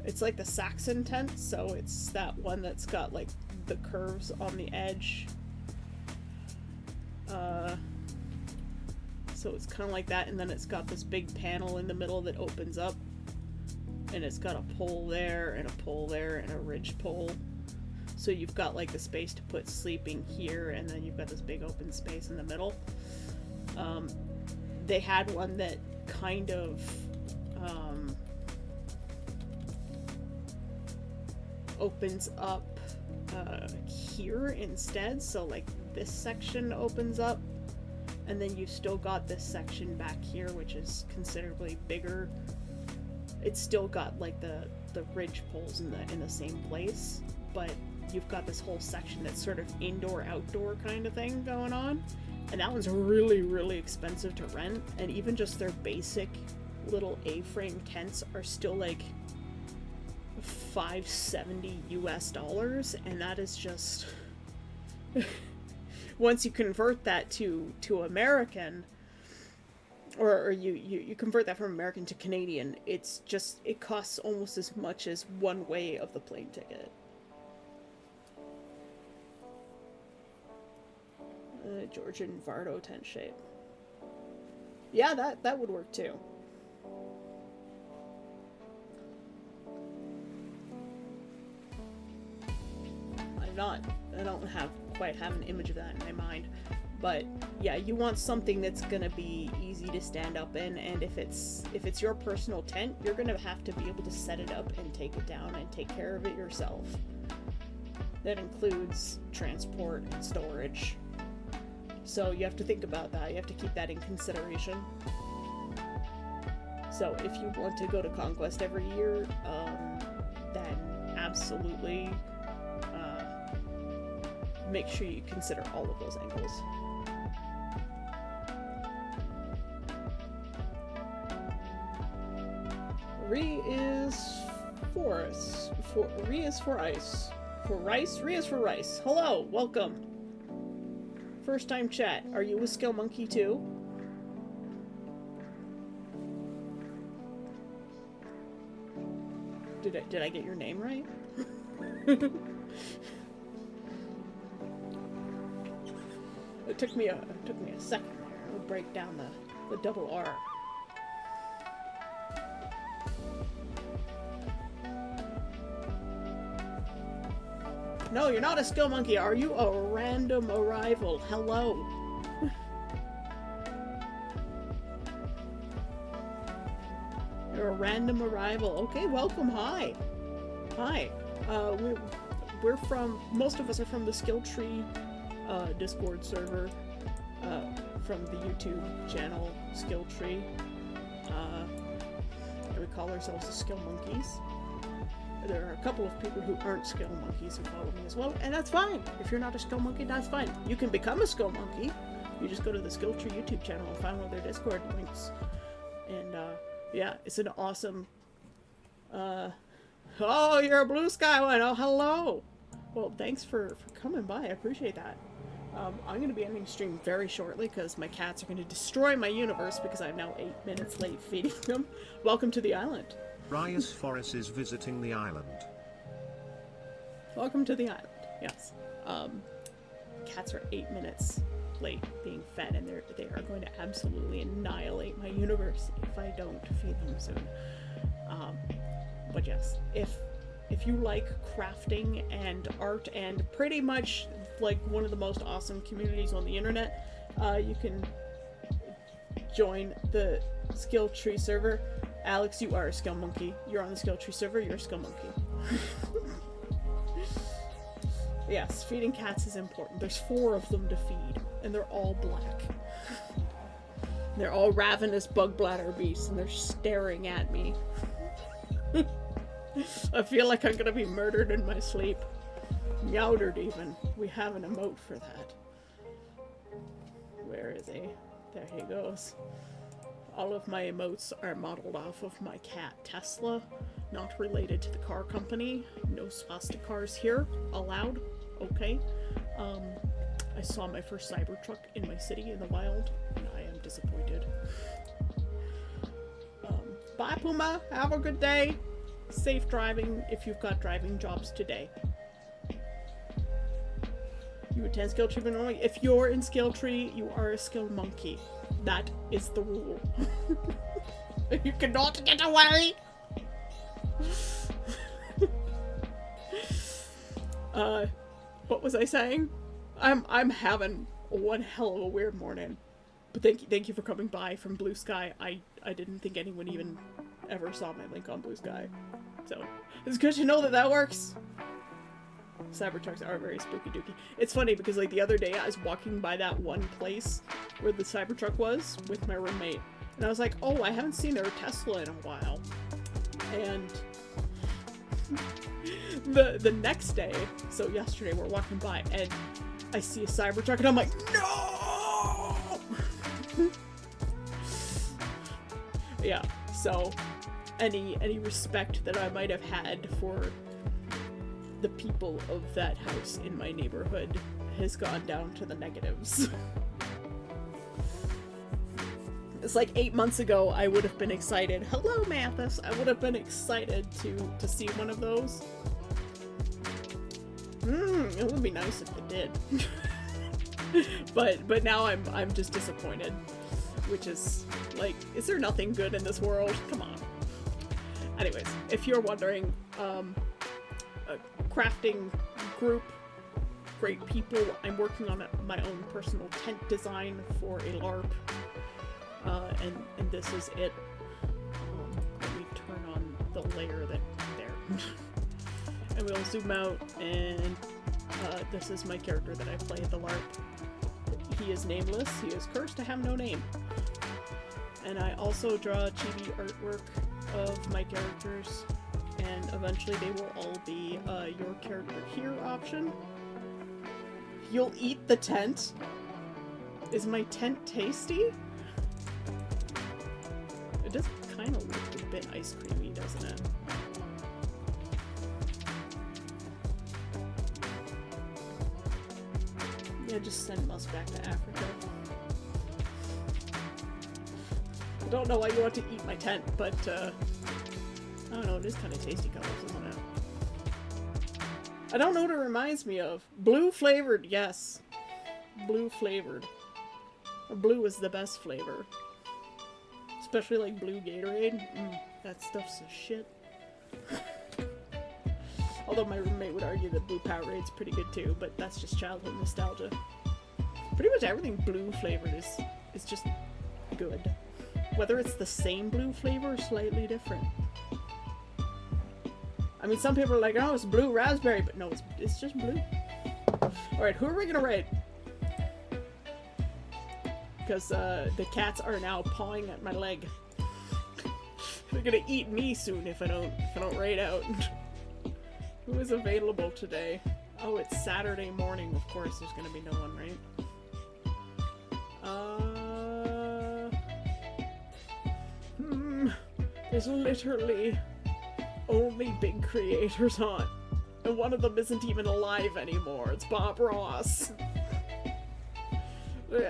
it's like the Saxon tent, so it's that one that's got, like, the curves on the edge. So it's kind of like that, and then it's got this big panel in the middle that opens up, and it's got a pole there, and a pole there, and a ridge pole. So you've got, like, the space to put sleeping here, and then you've got this big open space in the middle. They had one that kind of, opens up here instead, so like this section opens up, and then you've still got this section back here which is considerably bigger. It's still got like the ridge poles in the same place, but you've got this whole section that's sort of indoor outdoor kind of thing going on, And that one's really, really expensive to rent. And even just their basic little A-frame tents are still like $570 US, and that is just once you convert that to American, or you convert that from American to Canadian, it's just, it costs almost as much as one way of the plane ticket. Georgian Vardo tent shape. Yeah, that would work too. I don't quite have an image of that in my mind, but yeah, you want something that's gonna be easy to stand up in, and if it's your personal tent, you're gonna have to be able to set it up and take it down and take care of it yourself. That includes transport and storage. So you have to think about that. You have to keep that in consideration. So if you want to go to Conquest every year, then absolutely make sure you consider all of those angles. Re is for us. Re is for ice. For rice? Re is for rice. Hello, welcome. First time chat. Are you a Skill Monkey too? Did I get your name right? It took me a second there to break down the double R. No, you're not a Skill Monkey. Are you a random arrival? Hello. You're a random arrival. Okay, welcome. Hi. Hi. We're from, most of us are from the Skill Tree Discord server, from the YouTube channel Skill Tree. We call ourselves the Skill Monkeys. There are a couple of people who aren't Skill Monkeys who follow me as well, and that's fine. If you're not a Skill Monkey, that's fine. You can become a Skill Monkey. You just go to the Skill Tree YouTube channel and find one of their Discord links. And yeah, it's an awesome. Oh, you're a Blue Sky one. Oh, hello. Well, thanks for coming by. I appreciate that. I'm going to be ending stream very shortly because my cats are going to destroy my universe because I'm now 8 minutes late feeding them. Welcome to the island. Rias Forest is visiting the island. Welcome to the island. Yes. Cats are 8 minutes late being fed, and they are going to absolutely annihilate my universe if I don't feed them soon. But yes, if you like crafting and art and pretty much like one of the most awesome communities on the internet, you can join the Skill Tree server. Alex, you are a Skill Monkey. You're on the Skill Tree server, you're a Skill Monkey. Yes, feeding cats is important. There's 4 of them to feed, and they're all black. They're all ravenous bug bladder beasts, and they're staring at me. I feel like I'm gonna be murdered in my sleep. Meowdered even. We have an emote for that. Where is he? There he goes. All of my emotes are modeled off of my cat Tesla, not related to the car company. No swastika cars here allowed. Okay. I saw my first Cybertruck in my city in the wild, and I am disappointed. Bye, Puma. Have a good day. Safe driving if you've got driving jobs today. You attend Skill Tree normally. If you're in Skill Tree, you are a Skill Monkey. That is the rule. You cannot get away! What was I saying? I'm having one hell of a weird morning. But thank you for coming by from Blue Sky. I didn't think anyone even ever saw my link on Blue Sky. So, it's good to know that that works. Cybertrucks are very spooky dooky. It's funny because like the other day I was walking by that one place where the Cybertruck was with my roommate. And I was like, oh, I haven't seen their Tesla in a while. And the next day, so yesterday we're walking by and I see a Cybertruck and I'm like, no! Yeah, so any respect that I might have had for the people of that house in my neighborhood has gone down to the negatives. It's like 8 months ago, I would have been excited. Hello, Mathis! I would have been excited to see one of those. It would be nice if it did. but now I'm just disappointed. Which is, like, is there nothing good in this world? Come on. Anyways, if you're wondering, a crafting group, great people. I'm working on my own personal tent design for a LARP. And this is it. Let me turn on the layer that there. And we'll zoom out, and this is my character that I play at the LARP. He is nameless. He is cursed to have no name. And I also draw chibi artwork of my characters, and eventually they will all be your character here option. You'll eat the tent? Is my tent tasty? It does kind of look a bit ice creamy, doesn't it? Yeah, just send Mus back to Africa. I don't know why you want to eat my tent, but, I don't know, it is kind of tasty colors, isn't it? I don't know what it reminds me of. Blue flavored, yes. Blue flavored. Blue is the best flavor. Especially like blue Gatorade. That stuff's a shit. Although my roommate would argue that blue Powerade's pretty good too, but that's just childhood nostalgia. Pretty much everything blue flavored is just good. Whether it's the same blue flavor or slightly different. I mean, some people are like, oh, it's blue raspberry, but no, it's just blue. Alright, who are we gonna raid? Because the cats are now pawing at my leg. They're gonna eat me soon if I don't raid out. Who is available today? Oh, it's Saturday morning. Of course, there's gonna be no one, right? There's literally only big creators on, and one of them isn't even alive anymore. It's Bob Ross.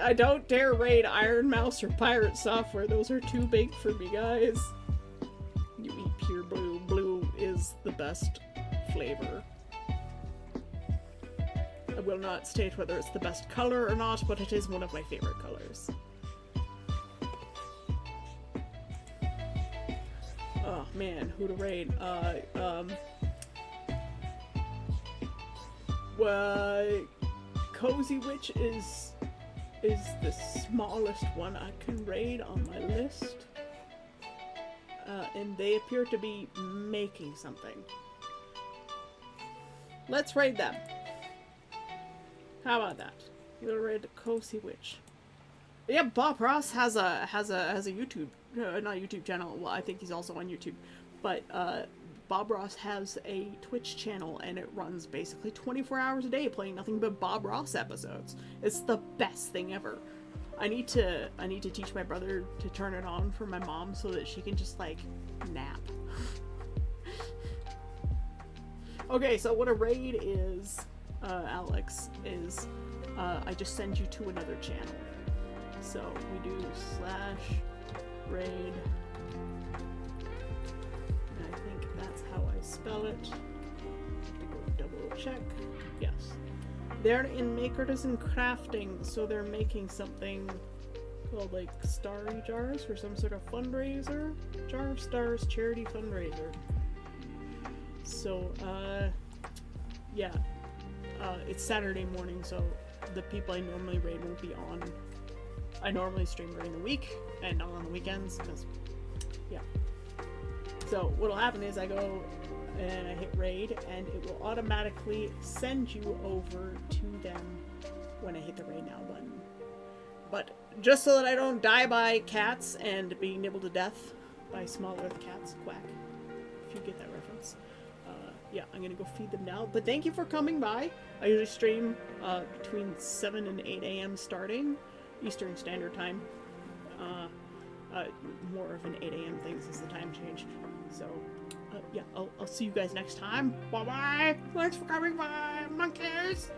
I don't dare raid Iron Mouse or Pirate Software. Those are too big for me, guys. You eat pure blue. Blue is the best flavor. I will not state whether it's the best color or not, but it is one of my favorite colors. Oh man, who to raid? Cozy Witch is the smallest one I can raid on my list. And they appear to be making something. Let's raid them. How about that? We'll raid Cozy Witch. Yeah, Bob Ross has a YouTube, not YouTube channel. Well, I think he's also on YouTube, but Bob Ross has a Twitch channel, and it runs basically 24 hours a day playing nothing but Bob Ross episodes. It's the best thing ever. I need to teach my brother to turn it on for my mom so that she can just like nap. Okay, so what a raid is, Alex, is I just send you to another channel. So we do /raid, and I think that's how I spell it. I have to go double check. Yes. They're in Make Artisan Crafting, so they're making something called like Starry Jars for some sort of fundraiser. Jar of Stars charity fundraiser. So, yeah. It's Saturday morning, so the people I normally raid won't be on. I normally stream during the week and not on the weekends, because, yeah. So what'll happen is I go and I hit raid, and it will automatically send you over to them when I hit the raid now button. But just so that I don't die by cats and being nibbled to death by small earth cats, quack, if you get that reference. Yeah, I'm gonna go feed them now. But thank you for coming by. I usually stream between 7 and 8 a.m. starting Eastern Standard Time. more of an 8 a.m. thing since the time change. So, yeah, I'll see you guys next time. Bye bye. Thanks for coming by, monkeys.